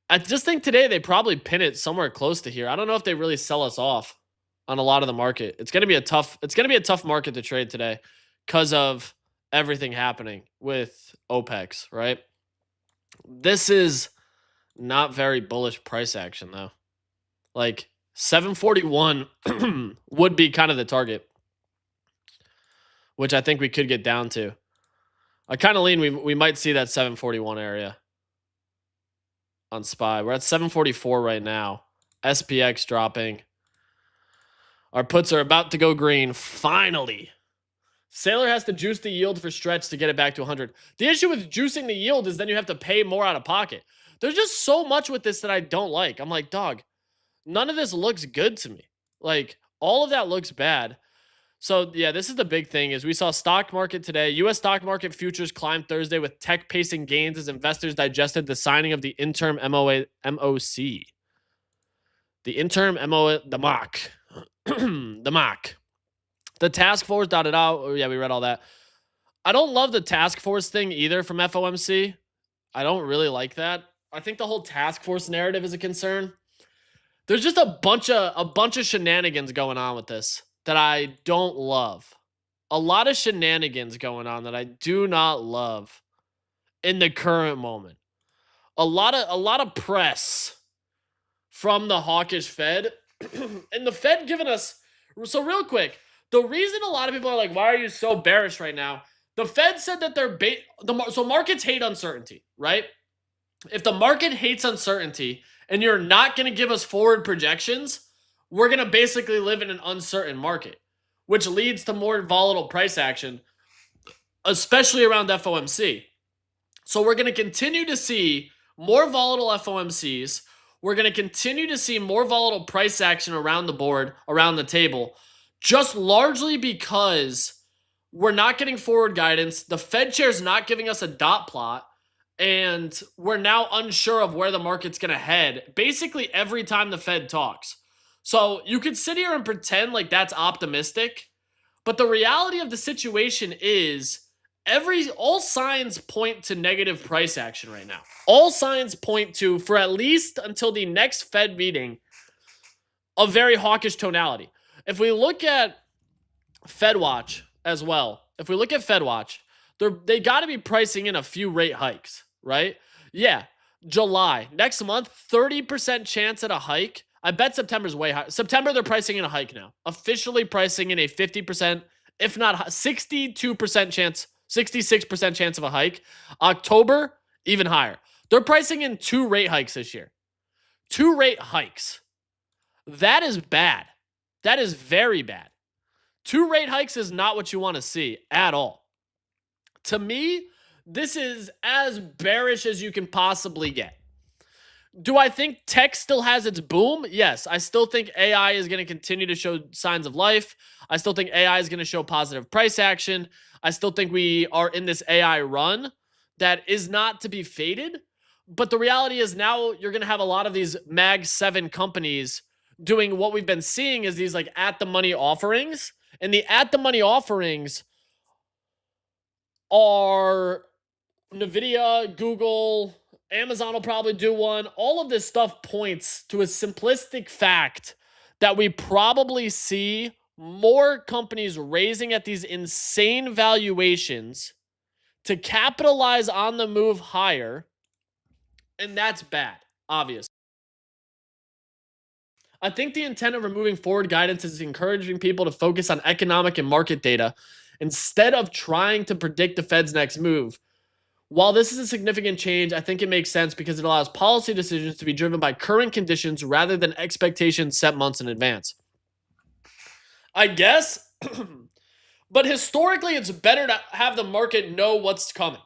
Speaker 1: I just think today they probably pin it somewhere close to here. I don't know if they really sell us off on a lot of the market. It's going to be a tough market to trade today because of everything happening with OPEX, right? This is not very bullish price action though. Like 741 would be kind of the target, which I think we could get down to. I kind of lean we might see that 741 area on SPY. We're at 744 right now. SPX dropping. Our puts are about to go green. Finally. Sailor has to juice the yield for Stretch to get it back to 100. The issue with juicing the yield is then you have to pay more out of pocket. There's just so much with this that I don't like. I'm like, dog, none of this looks good to me. Like, all of that looks bad. So, yeah, this is the big thing is we saw stock market today. U.S. stock market futures climbed Thursday with tech pacing gains as investors digested the signing of the interim MOC. The interim the MOC. The MOC. The task force dotted out. Oh, yeah, we read all that. I don't love the task force thing either from FOMC. I don't really like that. I think the whole task force narrative is a concern. There's just a bunch of shenanigans going on with this that I don't love. A lot of shenanigans going on that I do not love in the current moment. A lot of press from the hawkish Fed and the Fed giving us. So real quick, the reason a lot of people are like, why are you so bearish right now? The Fed said that they're so markets hate uncertainty, right? If the market hates uncertainty and you're not going to give us forward projections, we're going to basically live in an uncertain market, which leads to more volatile price action, especially around FOMC. So we're going to continue to see more volatile FOMCs. We're going to continue to see more volatile price action around the board, around the table, just largely because we're not getting forward guidance. The Fed chair's not giving us a dot plot, and we're now unsure of where the market's going to head basically every time the Fed talks. So you could sit here and pretend like that's optimistic, but the reality of the situation is all signs point to negative price action right now. All signs point to, for at least until the next Fed meeting, a very hawkish tonality. If we look at FedWatch as well, they got to be pricing in a few rate hikes, right? Yeah, July. Next month, 30% chance at a hike. I bet September's way high. September, they're pricing in a hike now. Officially pricing in a 50%, if not 62% chance, 66% chance of a hike. October, even higher. They're pricing in 2 rate hikes this year. 2 rate hikes. That is bad. That is very bad. 2 rate hikes is not what you want to see at all. To me, this is as bearish as you can possibly get. Do I think tech still has its boom? Yes. I still think AI is going to continue to show signs of life. I still think AI is going to show positive price action. I still think we are in this AI run that is not to be faded. But the reality is now you're going to have a lot of these Mag 7 companies doing what we've been seeing is these like at the money offerings. And the at the money offerings are NVIDIA, Google, Amazon will probably do one. All of this stuff points to a simplistic fact that we probably see more companies raising at these insane valuations to capitalize on the move higher. And that's bad, obviously. I think the intent of removing forward guidance is encouraging people to focus on economic and market data instead of trying to predict the Fed's next move. While this is a significant change, I think it makes sense because it allows policy decisions to be driven by current conditions rather than expectations set months in advance. I guess, but historically, it's better to have the market know what's coming.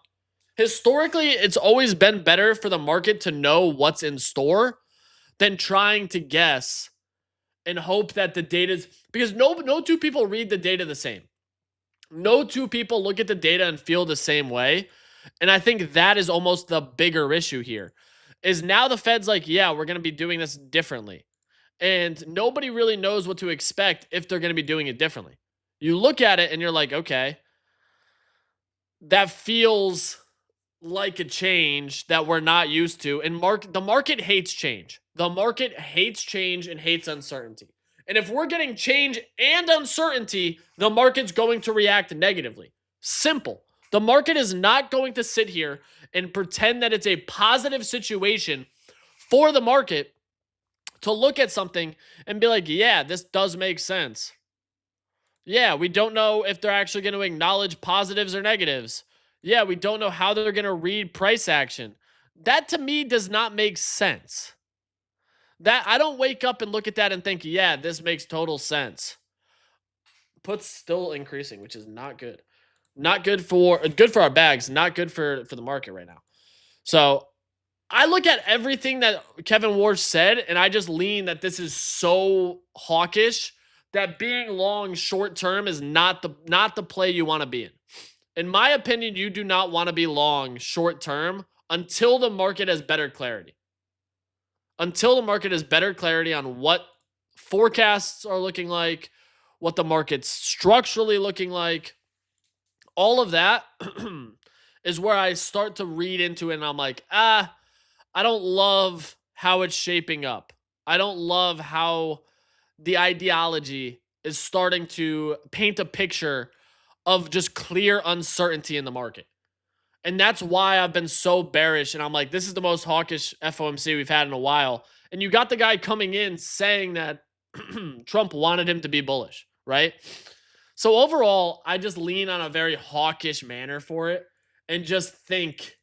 Speaker 1: Historically, it's always been better for the market to know what's in store than trying to guess and hope that the data's because no two people read the data the same. No two people look at the data and feel the same way. And I think that is almost the bigger issue here. Is now the Fed's like, yeah, we're going to be doing this differently. And nobody really knows what to expect if they're going to be doing it differently. You look at it and you're like, okay, that feels like a change that we're not used to. And the market hates change. The market hates change and hates uncertainty. And if we're getting change and uncertainty, the market's going to react negatively. Simple. The market is not going to sit here and pretend that it's a positive situation for the market to look at something and be like, yeah, this does make sense. Yeah, we don't know if they're actually going to acknowledge positives or negatives. Yeah, we don't know how they're going to read price action. That to me does not make sense. That I don't wake up and look at that and think, yeah, this makes total sense. Puts still increasing, which is not good. Not good for our bags, not good for the market right now. So I look at everything that Kevin Warsh said, and I just lean that this is so hawkish that being long short term is not the play you want to be in. In my opinion, you do not want to be long short term until the market has better clarity. Until the market has better clarity on what forecasts are looking like, what the market's structurally looking like. All of that is where I start to read into it and I'm like, I don't love how it's shaping up. I don't love how the ideology is starting to paint a picture of just clear uncertainty in the market. And that's why I've been so bearish. And I'm like, this is the most hawkish FOMC we've had in a while. And you got the guy coming in saying that Trump wanted him to be bullish, right? So overall, I just lean on a very hawkish manner for it and just think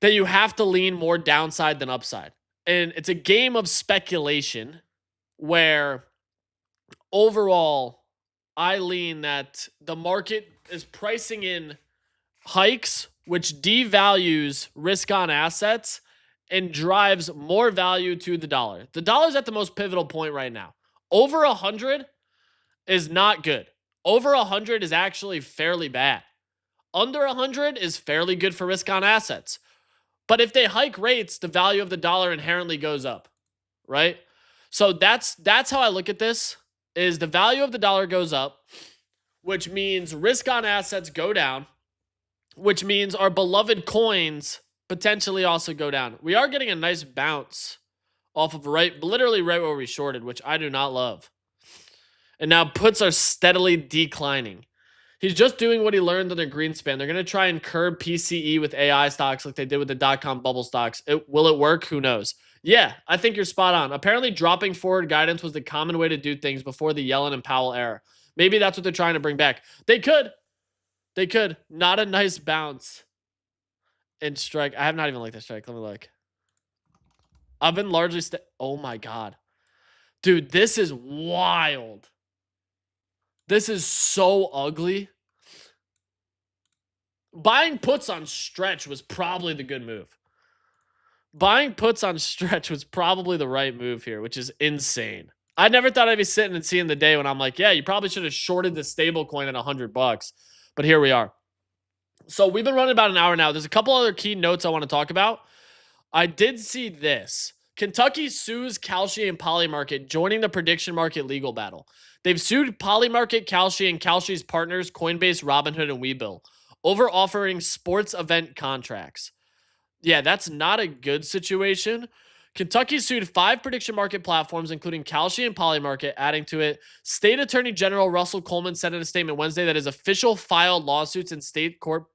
Speaker 1: that you have to lean more downside than upside. And it's a game of speculation where overall, I lean that the market is pricing in hikes, which devalues risk on assets and drives more value to the dollar. The dollar's at the most pivotal point right now. Over 100 is not good. Over 100 is actually fairly bad. Under 100 is fairly good for risk on assets. But if they hike rates, the value of the dollar inherently goes up, right? So that's how I look at this, is the value of the dollar goes up, which means risk on assets go down, which means our beloved coins potentially also go down. We are getting a nice bounce off of literally right where we shorted, which I do not love. And now puts are steadily declining. He's just doing what he learned on the Greenspan. They're going to try and curb PCE with AI stocks like they did with the dot-com bubble stocks. Will it work? Who knows? Yeah, I think you're spot on. Apparently, dropping forward guidance was the common way to do things before the Yellen and Powell era. Maybe that's what they're trying to bring back. They could. They could. Not a nice bounce in strike. I have not even liked that strike. Let me look. I've been largely... Oh, my God. Dude, this is wild. This is so ugly. Buying puts on stretch was probably the good move. Buying puts on stretch was probably the right move here, which is insane. I never thought I'd be sitting and seeing the day when I'm like, yeah, you probably should have shorted the stablecoin at $100. But here we are. So we've been running about an hour now. There's a couple other key notes I want to talk about. I did see this. Kentucky sues Kalshi and Polymarket, joining the prediction market legal battle. They've sued Polymarket, Kalshi, and Kalshi's partners, Coinbase, Robinhood, and Webull, over offering sports event contracts. Yeah, that's not a good situation. Kentucky sued 5 prediction market platforms, including Kalshi and Polymarket, adding to it. State Attorney General Russell Coleman said in a statement Wednesday that his official filed lawsuits in state court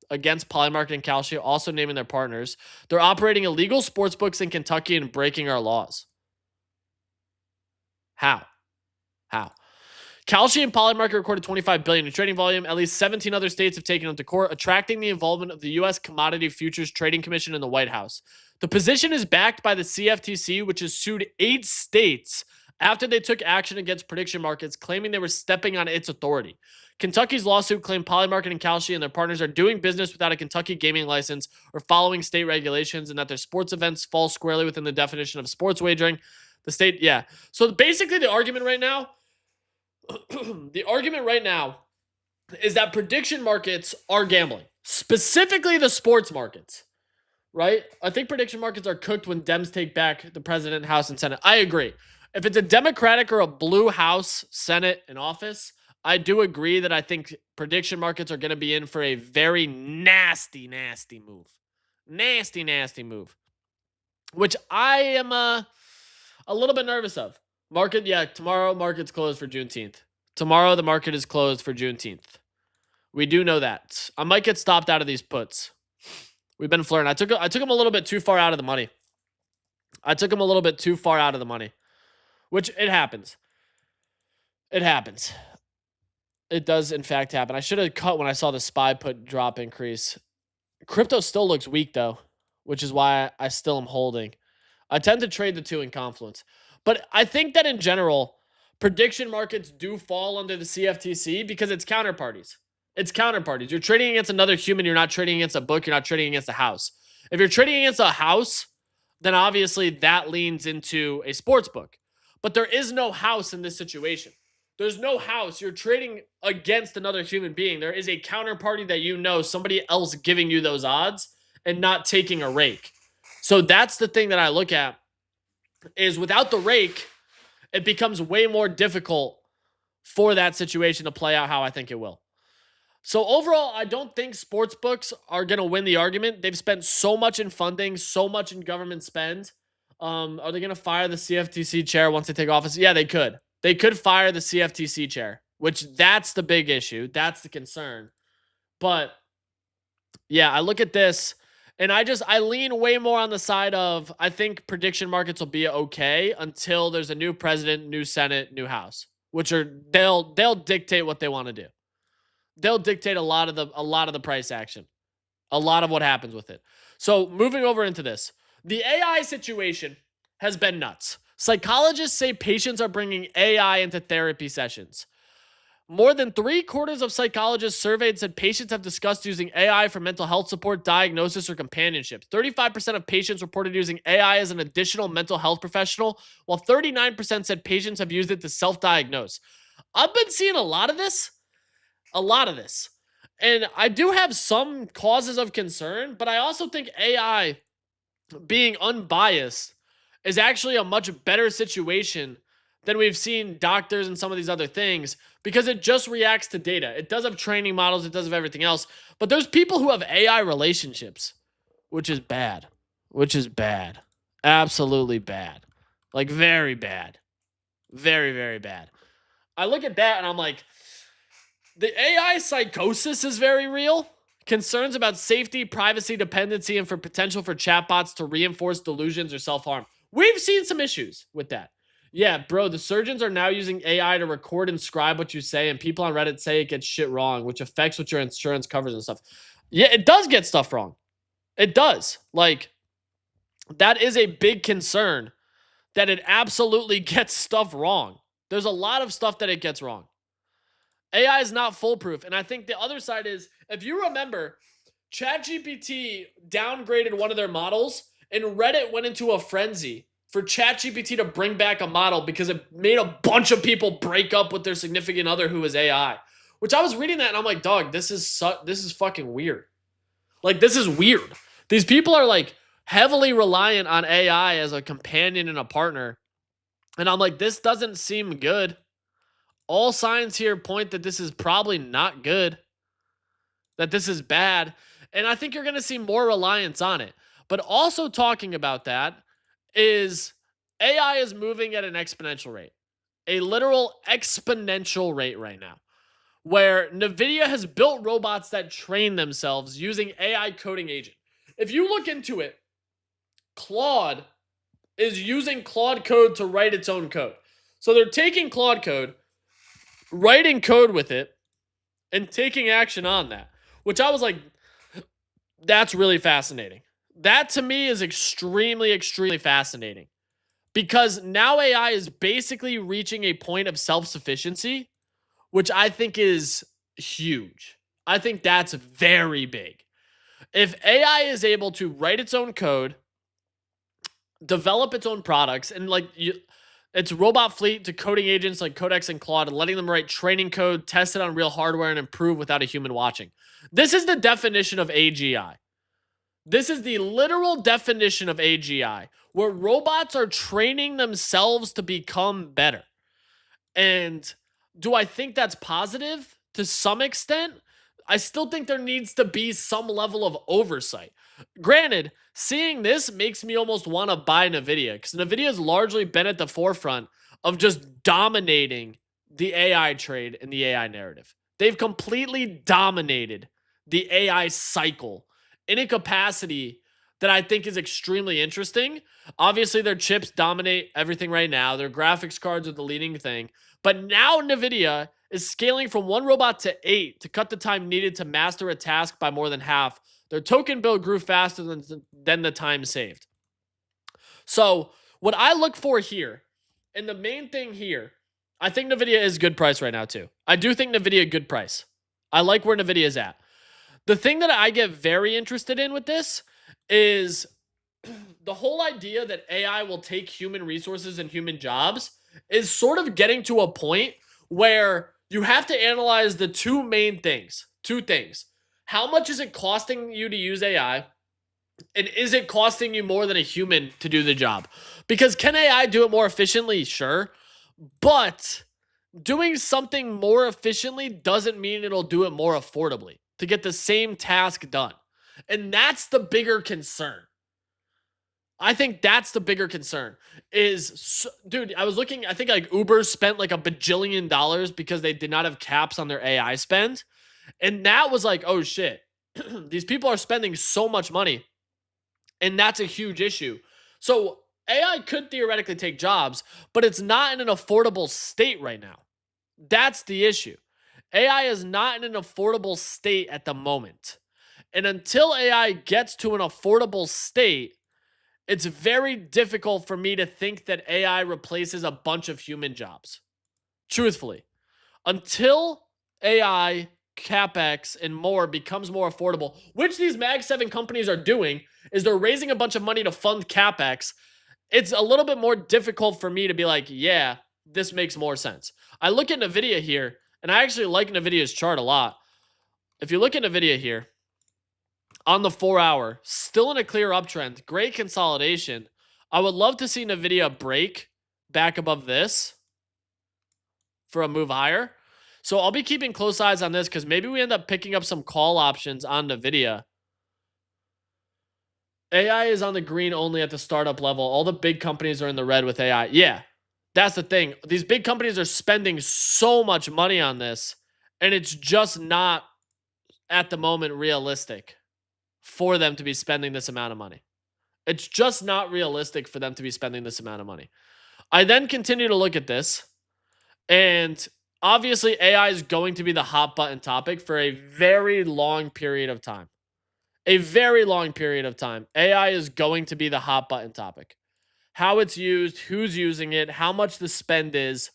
Speaker 1: against Polymarket and Kalshi, also naming their partners. They're operating illegal sports books in Kentucky and breaking our laws. How? Kalshi and Polymarket recorded $25 billion in trading volume. At least 17 other states have taken them to court, attracting the involvement of the U.S. Commodity Futures Trading Commission and the White House. The position is backed by the CFTC, which has sued 8 states after they took action against prediction markets, claiming they were stepping on its authority. Kentucky's lawsuit claimed Polymarket and Kalshi and their partners are doing business without a Kentucky gaming license or following state regulations, and that their sports events fall squarely within the definition of sports wagering. The state, yeah. So basically the argument right now, is that prediction markets are gambling, specifically the sports markets, right? I think prediction markets are cooked when Dems take back the president, House, and Senate. I agree. If it's a Democratic or a blue House, Senate, and office, I do agree that I think prediction markets are going to be in for a very nasty move. Nasty move. Which I am a little bit nervous of. Market, yeah, tomorrow market's closed for Juneteenth. Tomorrow the market is closed for Juneteenth. We do know that. I might get stopped out of these puts. We've been flirting. I took him a little bit too far out of the money. Which it happens. It does, in fact, happen. I should have cut when I saw the SPY put drop increase. Crypto still looks weak, though, which is why I still am holding. I tend to trade the two in confluence. But I think that in general, prediction markets do fall under the CFTC because it's counterparties. You're trading against another human. You're not trading against a book. You're not trading against a house. If you're trading against a house, then obviously that leans into a sports book. But there is no house in this situation. There's no house. You're trading against another human being. There is a counterparty that you know, somebody else giving you those odds and not taking a rake. So that's the thing that I look at, is without the rake, it becomes way more difficult for that situation to play out how I think it will. So overall, I don't think sports books are going to win the argument. They've spent so much in funding, so much in government spend. Are they going to fire the CFTC chair once they take office? Yeah, they could. They could fire the CFTC chair, which that's the big issue. That's the concern. But yeah, I look at this and I lean way more on the side of, I think prediction markets will be okay until there's a new president, new Senate, new House, which are, they'll dictate what they want to do. They'll dictate a lot of the price action, a lot of what happens with it. So moving over into this, the AI situation has been nuts. Psychologists say patients are bringing AI into therapy sessions. More than 3/4 of psychologists surveyed said patients have discussed using AI for mental health support, diagnosis, or companionship. 35% of patients reported using AI as an additional mental health professional, while 39% said patients have used it to self-diagnose. I've been seeing a lot of this. And I do have some causes of concern, but I also think AI being unbiased is actually a much better situation than we've seen doctors and some of these other things, because it just reacts to data. It does have training models. It does have everything else. But there's people who have AI relationships, which is bad. Absolutely bad. Like very bad. Very bad. I look at that and I'm like, the AI psychosis is very real. Concerns about safety, privacy, dependency, and for potential for chatbots to reinforce delusions or self-harm. We've seen some issues with that. Yeah, bro, the surgeons are now using AI to record and scribe what you say, and people on Reddit say it gets shit wrong, which affects what your insurance covers and stuff. Yeah, it does get stuff wrong. It does. Like, that is a big concern that it absolutely gets stuff wrong. There's a lot of stuff that it gets wrong. AI is not foolproof. And I think the other side is, if you remember, ChatGPT downgraded one of their models and Reddit went into a frenzy for ChatGPT to bring back a model because it made a bunch of people break up with their significant other who was AI. Which I was reading that and I'm like, dog, this is fucking weird. Like, this is weird. These people are like heavily reliant on AI as a companion and a partner. And I'm like, this doesn't seem good. All signs here point that this is probably not good, that this is bad. And I think you're going to see more reliance on it. But also talking about that is AI is moving at an exponential rate, a literal exponential rate right now, where NVIDIA has built robots that train themselves using AI coding agent. If you look into it, Claude is using Claude code to write its own code. So they're taking Claude code, writing code with it, and taking action on that, which I was like, that's really fascinating. That to me is extremely, extremely fascinating because now AI is basically reaching a point of self-sufficiency, which I think is huge. I think that's very big. If AI is able to write its own code, develop its own products, and its robot fleet to coding agents like Codex and Claude, and letting them write training code, test it on real hardware, and improve without a human watching. This is the definition of AGI. This is the literal definition of AGI, where robots are training themselves to become better. And do I think that's positive? To some extent, I still think there needs to be some level of oversight. Granted, seeing this makes me almost want to buy NVIDIA because NVIDIA has largely been at the forefront of just dominating the AI trade and the AI narrative. They've completely dominated the AI cycle in a capacity that I think is extremely interesting. Obviously, their chips dominate everything right now. Their graphics cards are the leading thing. But now NVIDIA is scaling from 1 robot to 8 to cut the time needed to master a task by more than half. Their token build grew faster than the time saved. So what I look for here, and the main thing here, I think NVIDIA is good price right now too. I do think NVIDIA good price. I like where NVIDIA is at. The thing that I get very interested in with this is the whole idea that AI will take human resources and human jobs is sort of getting to a point where you have to analyze the two main things. Two things. How much is it costing you to use AI? And is it costing you more than a human to do the job? Because can AI do it more efficiently? Sure. But doing something more efficiently doesn't mean it'll do it more affordably to get the same task done. And that's the bigger concern. I think that's the bigger concern dude, I was looking, I think like Uber spent like $1 bajillion because they did not have caps on their AI spend. And that was like, oh shit, these people are spending so much money. And that's a huge issue. So AI could theoretically take jobs, but it's not in an affordable state right now. That's the issue. AI is not in an affordable state at the moment. And until AI gets to an affordable state, it's very difficult for me to think that AI replaces a bunch of human jobs. Truthfully. Until AI, CapEx, and more becomes more affordable, which these Mag 7 companies are doing, is they're raising a bunch of money to fund CapEx. It's a little bit more difficult for me to be like, yeah, this makes more sense. I look at NVIDIA here, and I actually like NVIDIA's chart a lot. If you look at NVIDIA here, on the 4-hour, still in a clear uptrend, great consolidation. I would love to see NVIDIA break back above this for a move higher. So I'll be keeping close eyes on this because maybe we end up picking up some call options on NVIDIA. AI is on the green only at the startup level. All the big companies are in the red with AI. Yeah, that's the thing. These big companies are spending so much money on this, and it's just not at the moment realistic for them to be spending this amount of money. It's just not realistic for them to be spending this amount of money. I then continue to look at this, and obviously AI is going to be the hot button topic for a very long period of time. A very long period of time. AI is going to be the hot button topic. how it's used, who's using it, how much the spend is.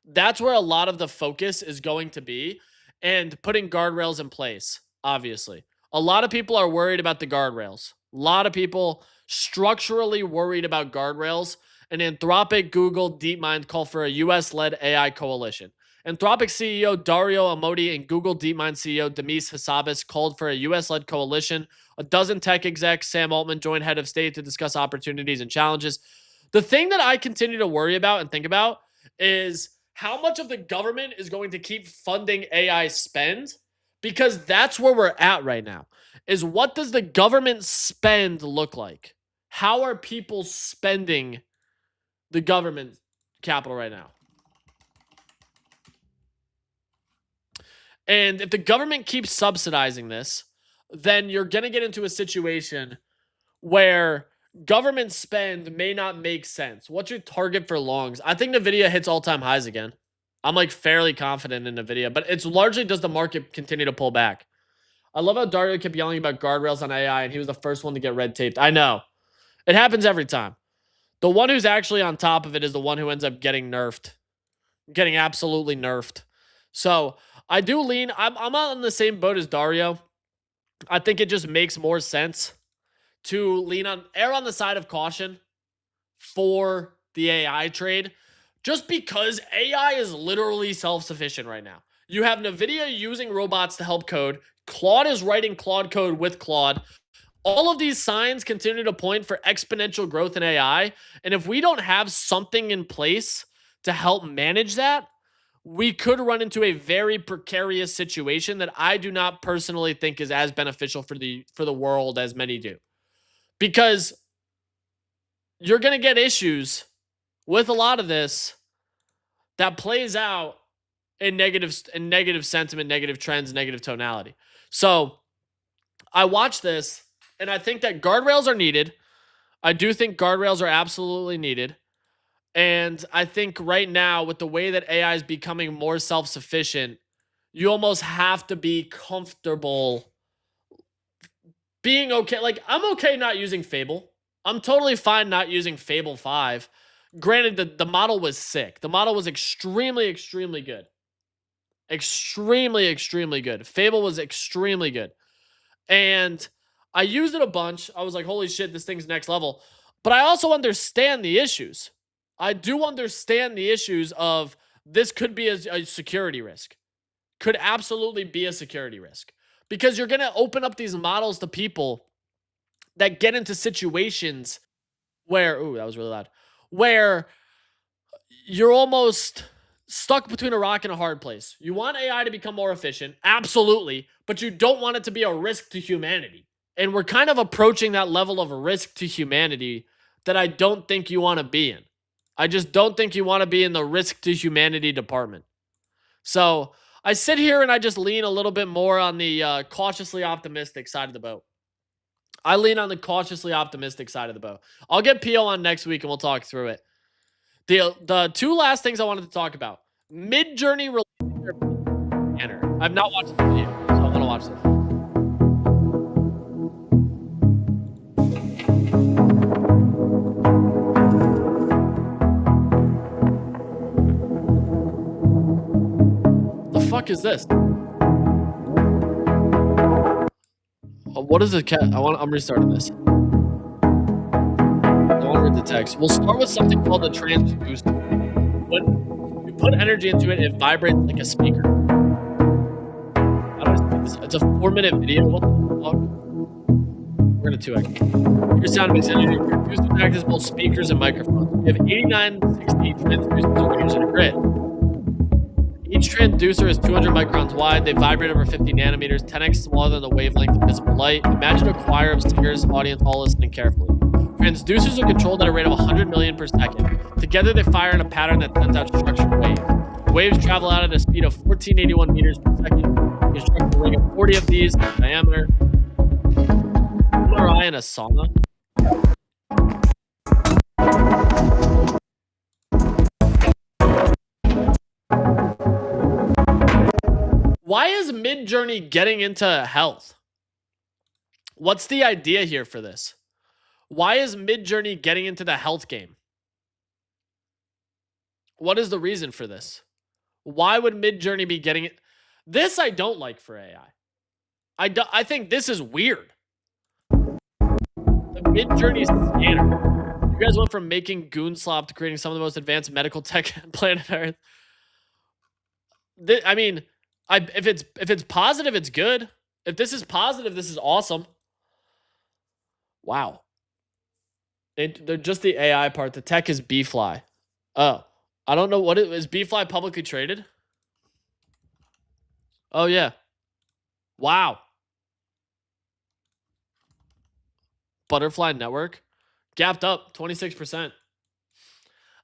Speaker 1: That's where a lot of the focus is going to be, and putting guardrails in place, obviously. A lot of people are worried about the guardrails. A lot of people structurally worried about guardrails. And Anthropic, Google, DeepMind call for a US-led AI coalition. Anthropic CEO Dario Amodei and Google DeepMind CEO Demis Hassabis called for a US-led coalition. A dozen tech execs, Sam Altman, joined head of state to discuss opportunities and challenges. The thing that I continue to worry about and think about is how much of the government is going to keep funding AI spend, because that's where we're at right now. Is what does the government spend look like? How are people spending the government capital right now? And if the government keeps subsidizing this, then you're going to get into a situation where government spend may not make sense. What's your target for longs? I think NVIDIA hits all-time highs again. I'm like fairly confident in NVIDIA, but it's largely does the market continue to pull back? I love how Dario kept yelling about guardrails on AI, and he was the first one to get red taped. I know. It happens every time. The one who's actually on top of it is the one who ends up getting nerfed. Getting absolutely nerfed. So I do lean. I'm on the same boat as Dario. I think it just makes more sense to err on the side of caution for the AI trade, just because AI is literally self-sufficient right now. You have NVIDIA using robots to help code. Claude is writing Claude code with Claude. All of these signs continue to point for exponential growth in AI. And if we don't have something in place to help manage that, we could run into a very precarious situation that I do not personally think is as beneficial for the world as many do. Because you're going to get issues with a lot of this that plays out in negative sentiment, negative trends, negative tonality. So I watch this, and I think that guardrails are needed. I do think guardrails are absolutely needed. And I think right now, with the way that AI is becoming more self-sufficient, you almost have to be comfortable being okay. Like, I'm okay not using Fable. I'm totally fine not using Fable 5. Granted, the model was sick. The model was extremely, extremely good. Extremely, extremely good. Fable was extremely good. And I used it a bunch. I was like, holy shit, this thing's next level. But I also understand the issues. I do understand the issues of this could be a security risk. Could absolutely be a security risk. Because you're going to open up these models to people that get into situations where, ooh, that was really loud, where you're almost stuck between a rock and a hard place. You want AI to become more efficient, absolutely, but you don't want it to be a risk to humanity. And we're kind of approaching that level of a risk to humanity that I don't think you want to be in. I just don't think you want to be in the risk to humanity department. So I sit here and I just lean a little bit more on the cautiously optimistic side of the boat. I lean on the cautiously optimistic side of the boat. I'll get PO on next week and we'll talk through it. The two last things I wanted to talk about. Mid-Journey banner. I've not watched the video, so I want to watch this. The fuck is this? What is the cat? I'm restarting this. Don't read the text. We'll start with something called the transducer. When you put energy into it, it vibrates like a speaker. How do I say this? It's a 4-minute video. What the fuck? We're gonna 2x. Your sound mix energy transducers act as both speakers and microphones. We have 8960 transducers used in a grid. Each transducer is 200 microns wide. They vibrate over 50 nanometers, 10x smaller than the wavelength of visible light. Imagine a choir of singers, audience all listening carefully. Transducers are controlled at a rate of 100 million per second. Together, they fire in a pattern that sends out structured waves. The waves travel out at a speed of 1481 meters per second. You construct a ring of 40 of these in diameter. MRI in a sauna. Why is Mid-Journey getting into health? What's the idea here for this? Why is Midjourney getting into the health game? What is the reason for this? Why would Midjourney be getting it? This I don't like for AI. I think this is weird. The Midjourney scanner. You guys went from making Goonslop to creating some of the most advanced medical tech on planet Earth. I mean, if it's positive, it's good. If this is positive, this is awesome. Wow. They're just the AI part. The tech is B-Fly. Oh, I don't know what is B-Fly publicly traded? Oh yeah. Wow. Butterfly Network gapped up 26%.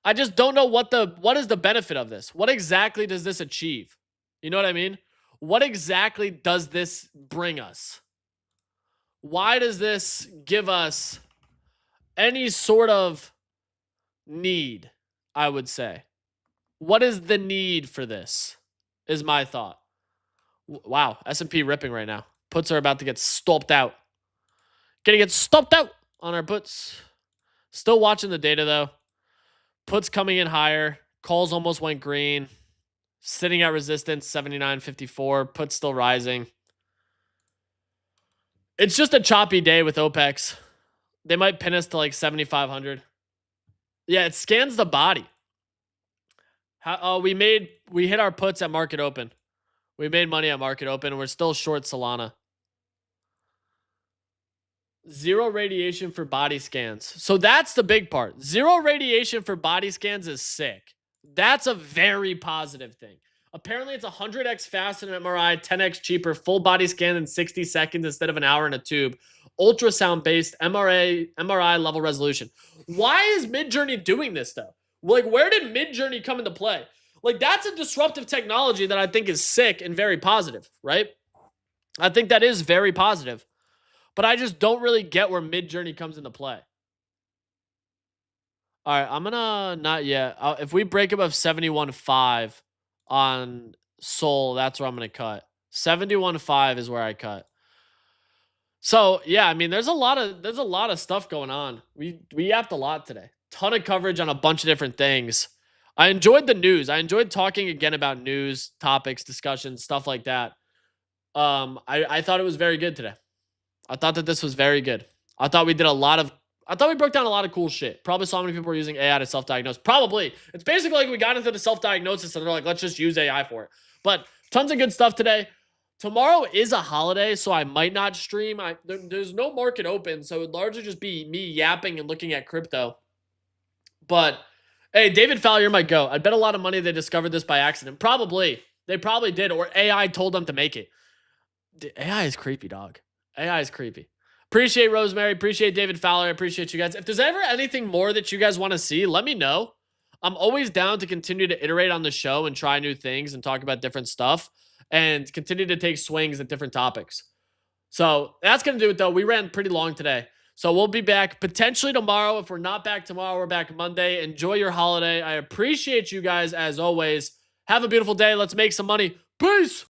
Speaker 1: I just don't know what is the benefit of this? What exactly does this achieve? You know what I mean? What exactly does this bring us? Why does this give us any sort of need, I would say? What is the need for this? Is my thought. Wow, S&P ripping right now. Puts are about to get stomped out. Gonna get stomped out on our puts. Still watching the data though. Puts coming in higher. Calls almost went green. Sitting at resistance, 79.54. Puts still rising. It's just a choppy day with OPEX. They might pin us to like 7,500. Yeah, it scans the body. We hit our puts at market open. We made money at market open. We're still short Solana. Zero radiation for body scans. So that's the big part. Zero radiation for body scans is sick. That's a very positive thing. Apparently, it's 100x faster than MRI, 10x cheaper, full body scan in 60 seconds instead of an hour in a tube. Ultrasound-based MRI level resolution. Why is Midjourney doing this, though? Like, where did Midjourney come into play? Like, that's a disruptive technology that I think is sick and very positive, right? I think that is very positive. But I just don't really get where Midjourney comes into play. All right, I'm gonna not yet. If we break above 71.5 on Sol, that's where I'm gonna cut. 71.5 is where I cut. So yeah, I mean, there's a lot of stuff going on. We yapped a lot today. Ton of coverage on a bunch of different things. I enjoyed the news. I enjoyed talking again about news topics, discussions, stuff like that. I thought it was very good today. I thought that this was very good. I thought we broke down a lot of cool shit. Probably so many people were using AI to self-diagnose. Probably. It's basically like we got into the self-diagnosis and they're like, let's just use AI for it. But tons of good stuff today. Tomorrow is a holiday, so I might not stream. There's no market open, so it would largely just be me yapping and looking at crypto. But, hey, David Fowler might go. I'd bet a lot of money they discovered this by accident. Probably. They probably did, or AI told them to make it. AI is creepy, dog. AI is creepy. Appreciate Rosemary. Appreciate David Fowler. I appreciate you guys. If there's ever anything more that you guys want to see, let me know. I'm always down to continue to iterate on the show and try new things and talk about different stuff and continue to take swings at different topics. So that's going to do it, though. We ran pretty long today. So we'll be back potentially tomorrow. If we're not back tomorrow, we're back Monday. Enjoy your holiday. I appreciate you guys as always. Have a beautiful day. Let's make some money. Peace.